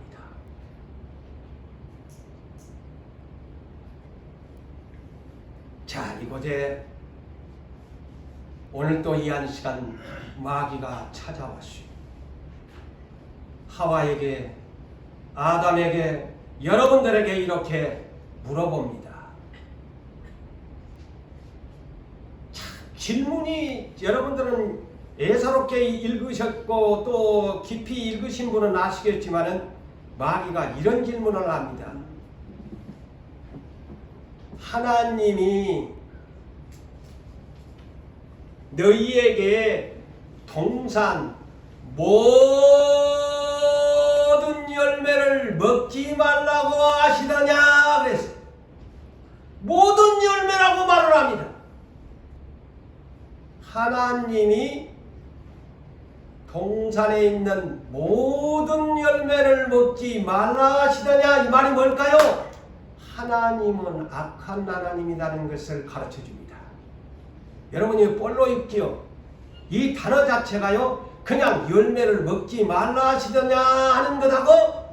자, 이곳에 오늘 또 이 한 시간 마귀가 찾아왔어요. 하와에게, 아담에게, 여러분들에게 이렇게 물어봅니다. 자, 질문이, 여러분들은 애사롭게 읽으셨고 또 깊이 읽으신 분은 아시겠지만은 마귀가 이런 질문을 합니다. 하나님이 너희에게 동산 모든 열매를 먹지 말라고 하시더냐 그랬어요. 모든 열매라고 말을 합니다. 하나님이 동산에 있는 모든 열매를 먹지 말라 하시더냐, 이 말이 뭘까요? 하나님은 악한 하나님이라는 것을 가르쳐 줍니다. 여러분이 뻘로 읽지요. 이 단어 자체가요, 그냥 열매를 먹지 말라 하시더냐 하는 것하고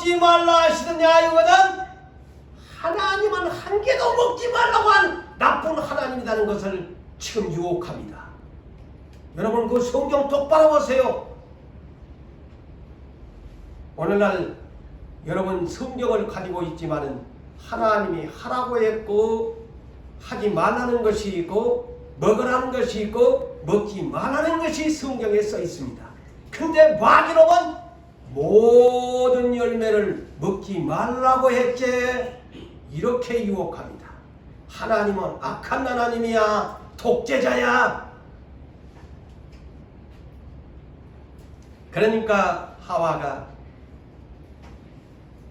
먹지 말라 하시느냐 이거는 하나님은 한 개도 먹지 말라고 한 나쁜 하나님이라는 것을 지금 유혹합니다. 여러분 그 성경 똑바로 보세요. 오늘날 여러분 성경을 가지고 있지만은 하나님이 하라고 했고 하지 말라는 것이 있고 먹으라는 것이 있고 먹지 말라는 것이 성경에 써 있습니다. 근데 마귀놈은 모든 열매를 먹지 말라고 했지 이렇게 유혹합니다. 하나님은 악한 하나님이야, 독재자야. 그러니까 하와가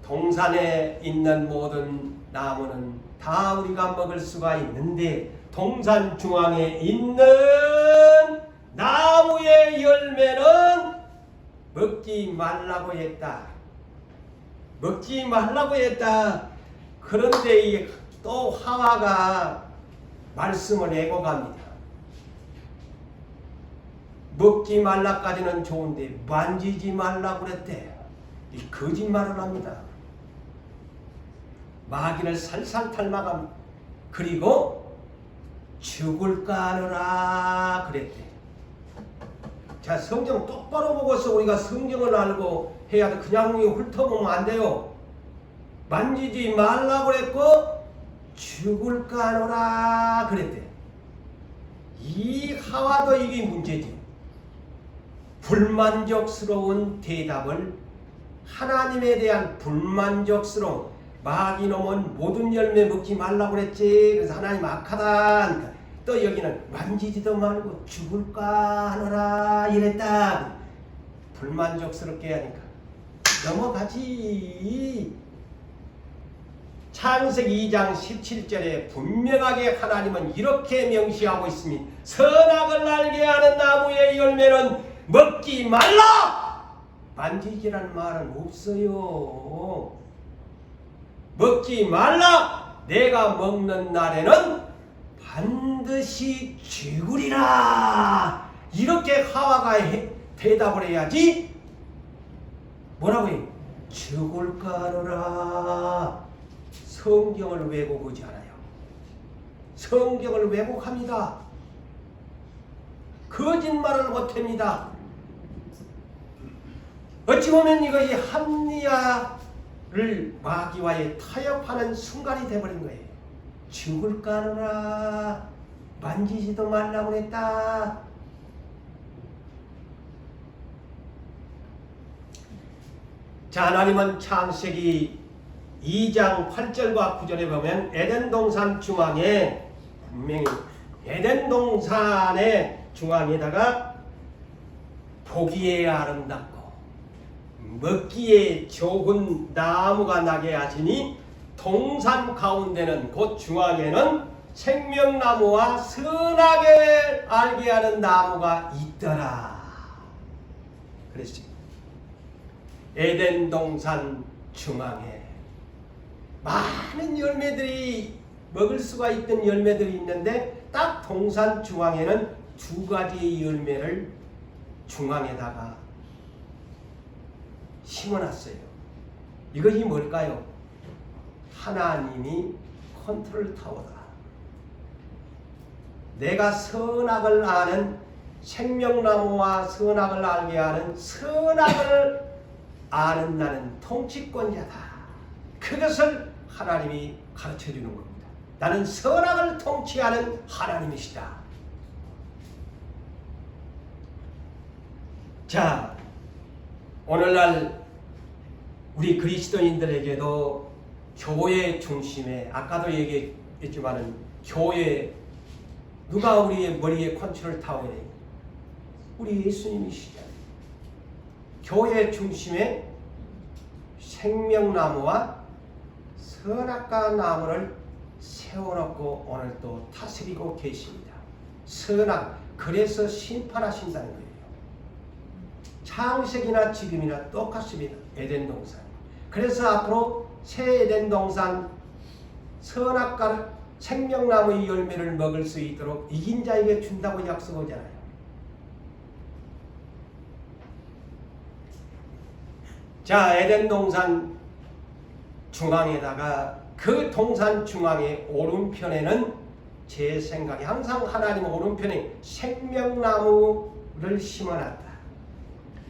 동산에 있는 모든 나무는 다 우리가 먹을 수가 있는데 동산 중앙에 있는 나무의 열매는 먹지 말라고 했다. 먹지 말라고 했다. 그런데 또 하와가 말씀을 내고 갑니다. 먹지 말라까지는 좋은데 만지지 말라고 그랬대. 이 거짓말을 합니다. 마귀를 살살 닮아갑니다. 그리고 죽을까 하느라 그랬대. 자, 성경 똑바로 보고서 우리가 성경을 알고 해야 돼. 그냥 훑어보면 안 돼요. 만지지 말라고 그랬고 죽을까 하느라 그랬대. 이 하와도 이게 문제지. 불만족스러운 대답을 하나님에 대한 불만족스러운 마귀놈은 모든 열매 먹지 말라고 그랬지. 그래서 하나님 악하다. 또 여기는 만지지도 말고 죽을까 하느라 이랬다. 불만족스럽게 하니까 넘어가지. 창세기 2장 17절에 분명하게 하나님은 이렇게 명시하고 있습니다. 선악을 알게 하는 나무의 열매는 먹지 말라! 만지지라는 말은 없어요. 먹지 말라! 내가 먹는 날에는 반드시 죽으리라! 이렇게 하와가 대답을 해야지. 뭐라고 해? 죽을까 하노라. 성경을 왜곡하지 않아요. 성경을 왜곡합니다. 거짓말을 못합니다. 어찌 보면 이것이 합리화를 마귀와의 타협하는 순간이 되어버린 거예요. 죽을까 하노라. 만지지도 말라고 했다. 자, 하나님은 창세기 2장 8절과 9절에 보면 에덴 동산 중앙에 분명히 에덴 동산의 중앙에다가 보기에 아름답고 먹기에 좋은 나무가 나게 하시니 동산 가운데는 곧 중앙에는 생명나무와 선악을 알게 하는 나무가 있더라. 그랬습니다. 에덴 동산 중앙에 많은 열매들이 먹을 수가 있던 열매들이 있는데 딱 동산 중앙에는 두 가지의 열매를 중앙에다가 심어놨어요. 이것이 뭘까요? 하나님이 컨트롤 타워다. 내가 선악을 아는 생명나무와 선악을 알게 하는 선악을 아는 나는 통치권자다. 그것을 하나님이 가르쳐주는 겁니다. 나는 선악을 통치하는 하나님이시다. 자, 오늘날 우리 그리스도인들에게도 교회 중심에, 아까도 얘기했지만은 교회, 누가 우리의 머리에 컨트롤 타워에? 우리 예수님이시잖아요. 교회 중심에 생명나무와 선악과 나무를 세워놓고 오늘 또 다스리고 계십니다. 선악, 그래서 심판하신다는 거예요. 창세기나 지금이나 똑같습니다. 에덴 동산. 그래서 앞으로 새 에덴 동산 선악과 생명나무의 열매를 먹을 수 있도록 이긴 자에게 준다고 약속하잖아요. 자, 에덴 동산 중앙에다가 그 동산 중앙의 오른편에는 제 생각에 항상 하나님 오른편에 생명나무를 심어놨다.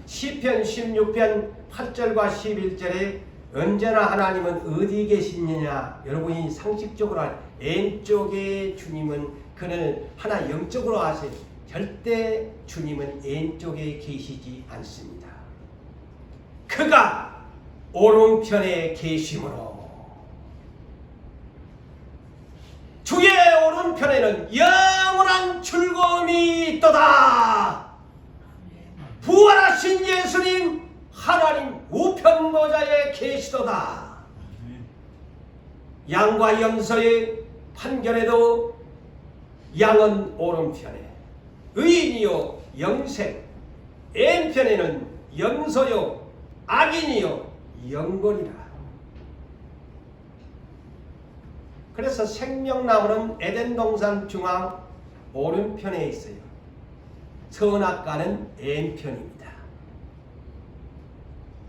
시편 16편 8절과 11절에 언제나 하나님은 어디 계시느냐, 여러분이 상식적으로 왼쪽에 주님은 그는 하나 영적으로 아세요. 절대 주님은 왼쪽에 계시지 않습니다. 그가 오른편에 계심으로 주의 오른편에는 영원한 즐거움이 있도다. 부활하신 예수님 하나님 우편 보좌에 계시도다. 양과 염소의 판결에도 양은 오른편에, 의인이요 영생, 왼편에는 염소요 악인이요 영권이라. 그래서 생명나무는 에덴 동산 중앙 오른편에 있어요. 선악과는 왼편입니다.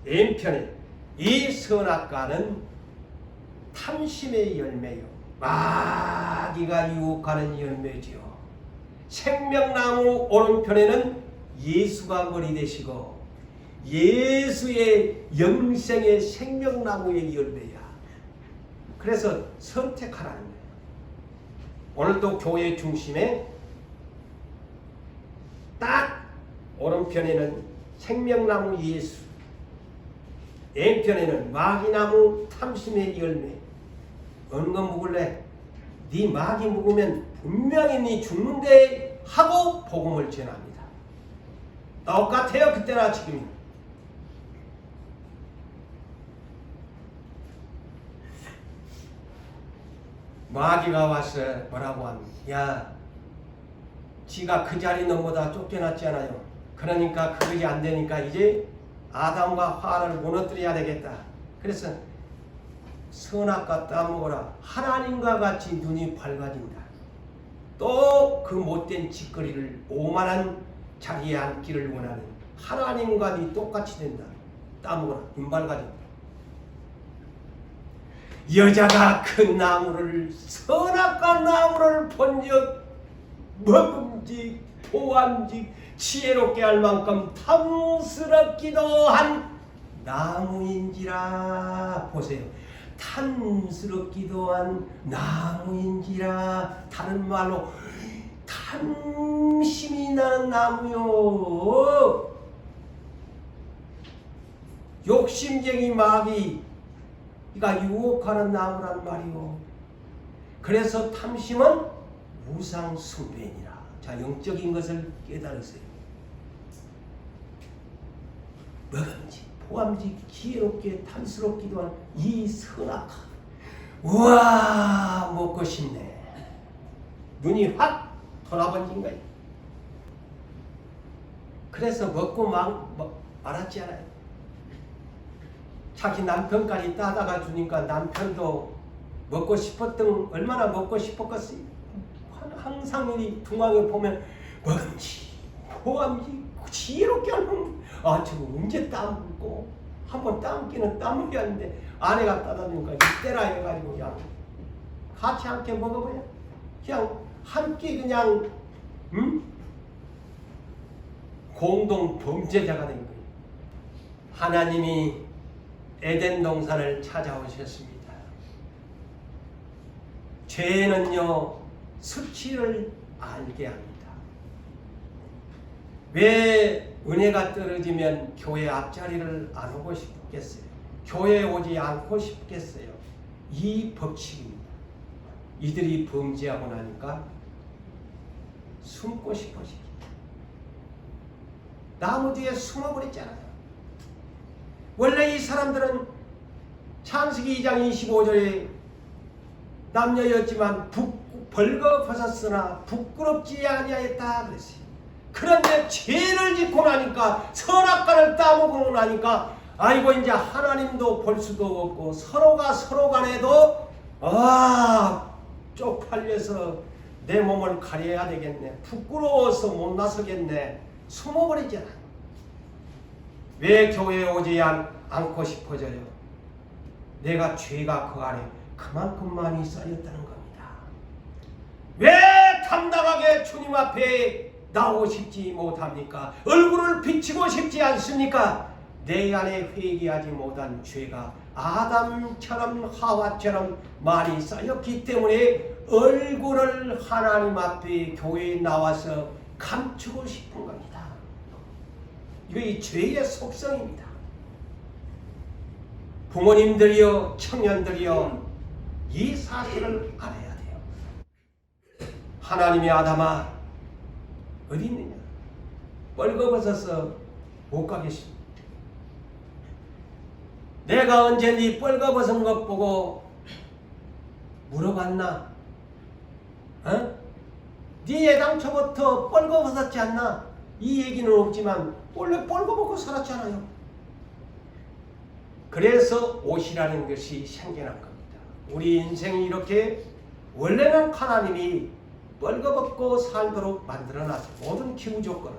왼편에 이 선악과는 탐심의 열매요, 마귀가 유혹하는 열매지요. 생명나무 오른편에는 예수가 머리 되시고 예수의 영생의 생명나무의 열매야. 그래서 선택하라는 거예요. 오늘도 교회 중심에 딱 오른편에는 생명나무 예수, 왼편에는 마귀나무 탐심의 열매. 어느 거 먹을래? 네 마귀 먹으면 분명히 네 죽는데 하고 복음을 전합니다. 똑같아요. 그때나 지금이나. 마귀가 와서 뭐라고 합니까? 야, 지가 그 자리 너보다 쫓겨났잖아요. 그러니까 그것이 안 되니까 이제 아담과 화를 무너뜨려야 되겠다. 그래서 선악과 따먹어라. 하나님과 같이 눈이 밝아진다. 또 그 못된 짓거리를 오만한 자리에 앉기를 원하는 하나님과 네 똑같이 된다. 따먹어라. 눈 밝아진다. 여자가 그 나무를, 선악과 나무를 본즉 먹음직 보암직 지혜롭게 할 만큼 탐스럽기도 한 나무인지라. 보세요. 탐스럽기도 한 나무인지라. 다른 말로 탐심이 나는 나무요. 욕심쟁이 마귀가 유혹하는 나무란 말이요. 그래서 탐심은 무상숭배니라. 자, 영적인 것을 깨달으세요. 먹음직, 보암직, 지혜롭게 탐스럽기도 한 이 선악과. 우와, 먹고 싶네. 눈이 확 돌아번진 거예요. 그래서 먹고 말았지 않아요. 자기 남편까지 따다가 주니까 남편도 먹고 싶었던, 얼마나 먹고 싶었겠어요. 항상 이 중앙에 보면 먹음직, 보암직, 지혜롭게 하는, 아, 저거 언제 따먹고, 한번 따먹기는 따먹어야 하는데, 아내가 따다 주니까 이때라 해가지고 그냥 같이 함께 먹어봐요. 그냥 함께 그냥, 공동 범죄자가 된 거예요. 하나님이 에덴 동산을 찾아오셨습니다. 죄는요, 수치를 알게 합니다. 왜 은혜가 떨어지면 교회 앞자리를 안 오고 싶겠어요? 교회에 오지 않고 싶겠어요? 이 법칙입니다. 이들이 범죄하고 나니까 숨고 싶어지기. 나무 뒤에 숨어버렸잖아요. 원래 이 사람들은 창세기 2장 25절에 남녀였지만 벌거벗었으나 부끄럽지 아니하였다 그랬어요. 그런데 죄를 짓고 나니까, 선악과를 따먹고 나니까, 아이고 이제 하나님도 볼 수도 없고 서로가 서로 간에도 쪽팔려서 내 몸을 가려야 되겠네, 부끄러워서 못 나서겠네, 숨어버리잖아. 왜 교회에 오지 않고 싶어져요? 내가 죄가 그 안에 그만큼 많이 쌓였다는 겁니다. 왜 당당하게 주님 앞에 나오고 싶지 못합니까? 얼굴을 비치고 싶지 않습니까? 내 안에 회개하지 못한 죄가 아담처럼 하와처럼 많이 쌓였기 때문에 얼굴을 하나님 앞에 교회에 나와서 감추고 싶은 겁니다. 이거 이 죄의 속성입니다. 부모님들이여, 청년들이여, 이 사실을 알아야 돼요. 하나님의 아담아 어디 있느냐? 뻘거벗어서 못 가겠습니다. 내가 언제 네 뻘거벗은 것 보고 물어봤나? 어? 네 애당초부터 뻘거벗었지 않나? 이 얘기는 없지만 원래 뻘거벗고 살았잖아요. 그래서 옷이라는 것이 생겨난 겁니다. 우리 인생이 이렇게 원래는 하나님이 뻘거벗고 살도록 만들어놨죠. 모든 기후 조건은.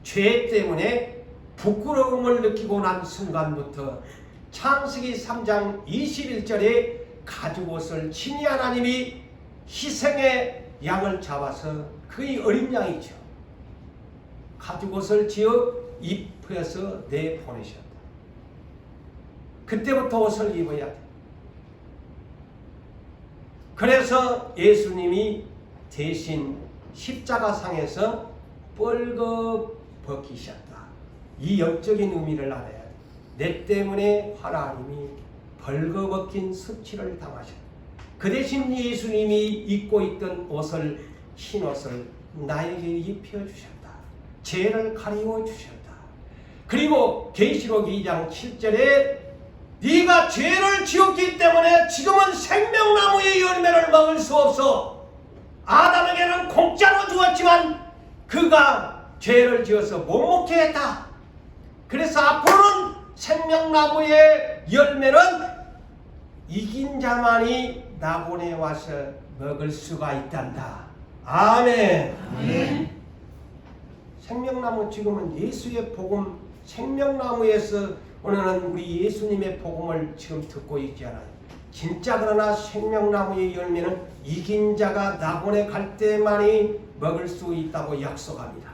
죄 때문에 부끄러움을 느끼고 난 순간부터 창세기 3장 21절에 가죽옷을 친히 하나님이 희생의 양을 잡아서 그의 어린 양이죠. 가죽옷을 지어 입혀서 내보내셨다. 그때부터 옷을 입어야 돼. 그래서 예수님이 대신 십자가상에서 뻘거벗기셨다. 이 영적인 의미를 알아야 돼. 내 때문에 하나님이 벌거벗긴 수치를 당하셨다. 그 대신 예수님이 입고 있던 옷을, 흰 옷을 나에게 입혀주셨다. 죄를 가리워 주셨다. 그리고 계시록 2장 7절에 네가 죄를 지었기 때문에 지금은 생명나무의 열매를 먹을 수 없어. 아담에게는 공짜로 주었지만 그가 죄를 지어서 못 먹게 했다. 그래서 앞으로는 생명나무의 열매는 이긴 자만이 나본에 와서 먹을 수가 있단다. 아멘. 아멘. 생명나무, 지금은 예수의 복음, 생명나무에서 오늘은 우리 예수님의 복음을 지금 듣고 있잖아요. 진짜 그러나 생명나무의 열매는 이긴 자가 나본에 갈 때만이 먹을 수 있다고 약속합니다.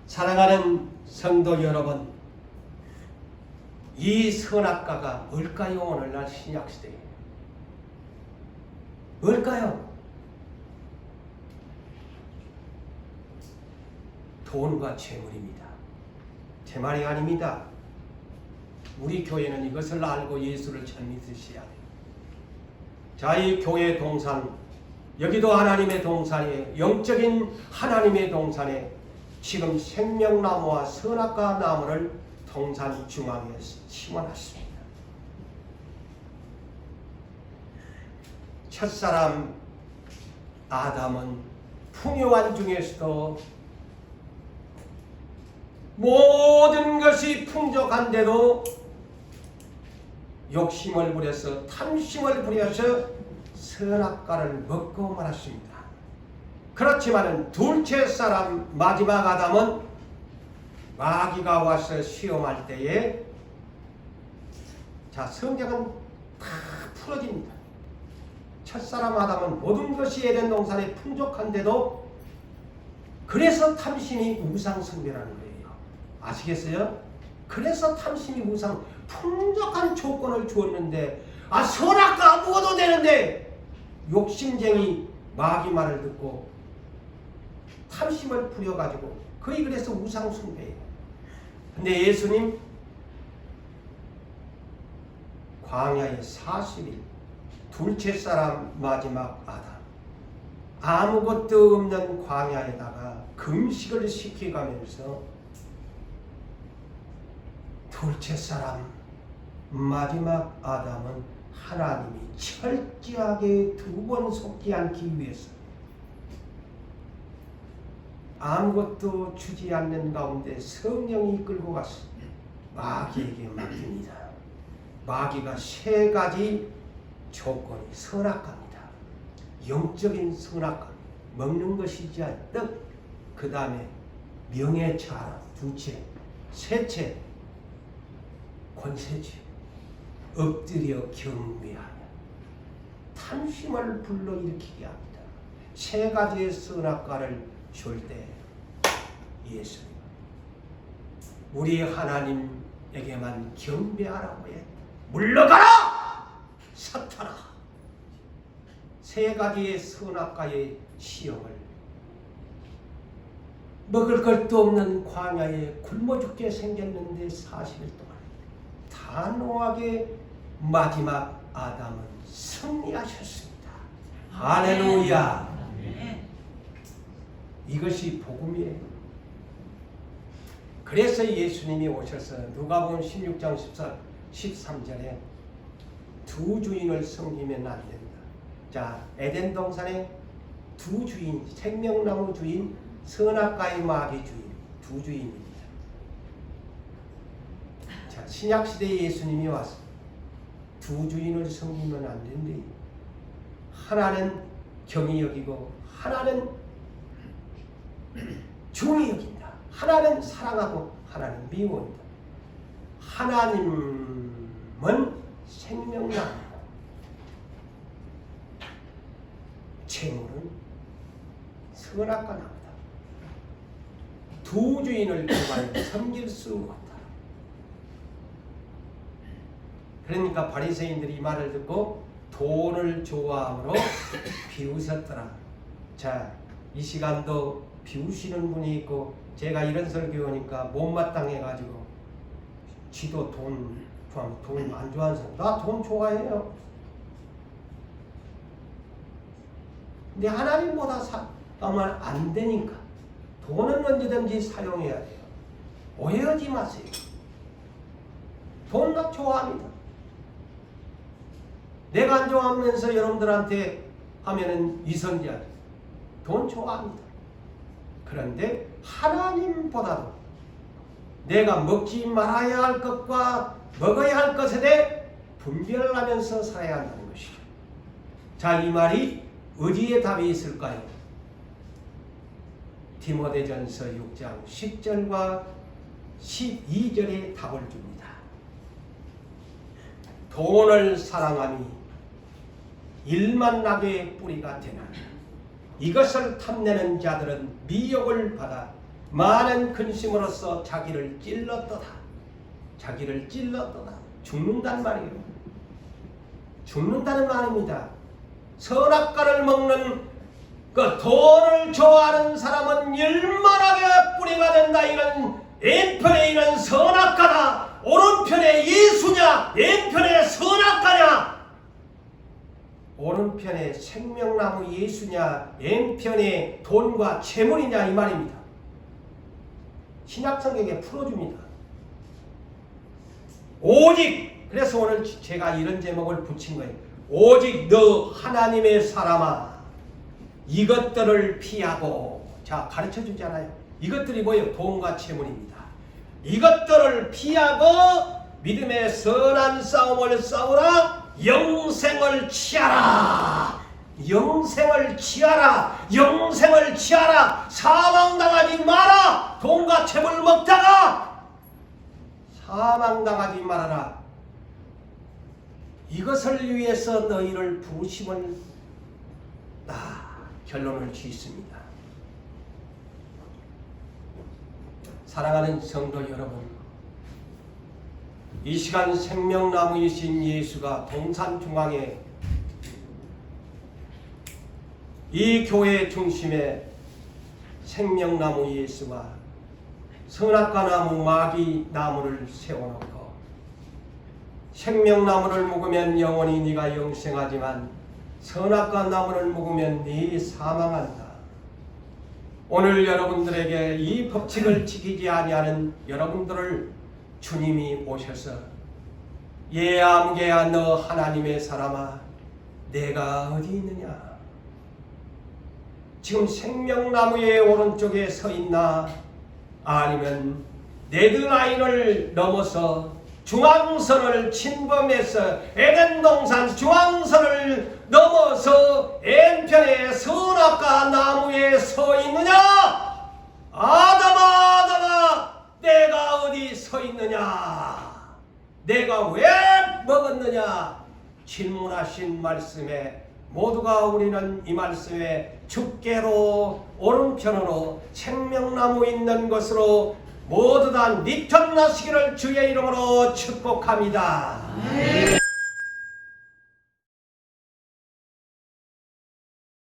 사랑하는 성도 여러분, 이 선악과가 뭘까요? 오늘날 신약시대에 뭘까요? 돈과 재물입니다. 제 말이 아닙니다. 우리 교회는 이것을 알고 예수를 잘 믿으셔야 돼요. 자, 이 교회 동산, 여기도 하나님의 동산이에요. 영적인 하나님의 동산에 지금 생명나무와 선악과 나무를 동산 중앙에 심어놨습니다. 첫사람 아담은 풍요한 중에서도 모든 것이 풍족한데도 욕심을 부려서, 탐심을 부려서 선악과를 먹고 말았습니다. 그렇지만은 둘째 사람 마지막 아담은 마귀가 와서 시험할 때에, 자, 성경은 다 풀어집니다. 첫사람 아담은 모든 것이 에덴 동산에 풍족한데도 그래서 탐심이 우상 숭배라는 거예요. 아시겠어요? 그래서 탐심이 우상, 풍족한 조건을 주었는데, 선악과 먹어도 되는데 욕심쟁이 마귀 말을 듣고 탐심을 부려가지고 거의 그래서 우상 숭배예요. 근데 예수님 광야에 40일, 둘째 사람 마지막 아담, 아무것도 없는 광야에다가 금식을 시켜가면서 둘째 사람 마지막 아담은 하나님이 철저하게 두 번 속지 않기 위해서 아무것도 주지 않는 가운데 성령이 이끌고 가서 마귀에게 맡깁니다. 마귀가 세 가지 조건이 선악과입니다. 영적인 선악과, 먹는 것이지 떡, 그 다음에 명예자랑, 둘째 셋째, 권세지. 엎드려 경배하며 탐심을 불러일으키게 합니다. 세 가지의 선악과를 줄 때 예수님, 우리 하나님에게만 경배하라고 해. 물러가라! 사탄아! 세 가지의 선악과의 시험을 먹을 것도 없는 광야에 굶어 죽게 생겼는데 40일 동안 단호하게 마지막 아담은 승리하셨습니다. 할렐루야! 이것이 복음이에요. 그래서 예수님이 오셔서 누가복음 16장 13절에 두 주인을 섬기면 안 된다. 자, 에덴 동산에 두 주인, 생명나무 주인, 선악과의 마귀 주인, 두 주인입니다. 자, 신약 시대에 예수님이 와서 두 주인을 섬기면 안 된대. 하나는 경히 여기고 하나는 중히 여긴다. 하나는 사랑하고 하나는 미워한다. 하나님은 생명나무고 재물은 선악과 나무다. 두 주인을 정말 섬길 수 없다. 그러니까 바리새인들이 이 말을 듣고 돈을 좋아함으로 비웃었더라. 자, 이 시간도 비우시는 분이 있고, 제가 이런 설교하니까 못마땅해가지고 지도 돈 안 좋아하는 사람, 나 돈 좋아해요. 근데 하나님보다 사면 안 되니까 돈은 언제든지 사용해야 돼요. 오해하지 마세요. 돈 나 좋아합니다. 내가 안 좋아하면서 여러분들한테 하면은 이선지하죠. 돈 좋아합니다. 그런데 하나님보다도 내가 먹지 말아야 할 것과 먹어야 할 것에 대해 분별을 하면서 살아야 한다는 것이죠. 자, 이 말이 어디에 답이 있을까요? 디모데전서 6장 10절과 12절에 답을 줍니다. 돈을 사랑함이 일만나게 뿌리가 되나 이것을 탐내는 자들은 미혹을 받아 많은 근심으로써 자기를 찔렀도다. 자기를 찔렀도다. 죽는단 말이에요. 죽는다는 말입니다. 선악과를 먹는 그 돈을 좋아하는 사람은 열만하게 뿌리가 된다. 이런 왼편에 있는 선악과다. 오른편에 예수냐, 왼편에 선악과냐? 오른편에 생명나무 예수냐, 왼편에 돈과 재물이냐, 이 말입니다. 신약성경에 풀어줍니다. 오직, 그래서 오늘 제가 이런 제목을 붙인 거예요. 오직 너 하나님의 사람아, 이것들을 피하고. 자, 가르쳐 주잖아요. 이것들이 뭐예요? 돈과 재물입니다. 이것들을 피하고 믿음의 선한 싸움을 싸우라. 영생을 취하라. 영생을 취하라. 영생을 취하라. 사망당하지 마라. 돈과 재물 먹다가 사망당하지 말아라. 이것을 위해서 너희를 부르심을 결론을 짓습니다. 사랑하는 성도 여러분, 이 시간 생명나무이신 예수가 동산 중앙에 이 교회 중심에 생명나무 예수와 선악과나무 마귀나무를 세워놓고 생명나무를 먹으면 영원히 네가 영생하지만 선악과나무를 먹으면 네 사망한다. 오늘 여러분들에게 이 법칙을 지키지 아니하는 여러분들을 주님이 오셔서 예암게야 너 하나님의 사람아 내가 어디 있느냐? 지금 생명나무의 오른쪽에 서 있나? 아니면 레드라인을 넘어서 중앙선을 침범해서 에덴 동산 중앙선을 넘어서 왼편에 선악과 나무에 서 있느냐? 아담아, 아담아, 내가 어디 있느냐? 내가 왜 먹었느냐? 질문하신 말씀에 모두가 우리는 이 말씀에 주께로 오른편으로 생명나무 있는 것으로 모두 다 니턴나시기를 주의 이름으로 축복합니다.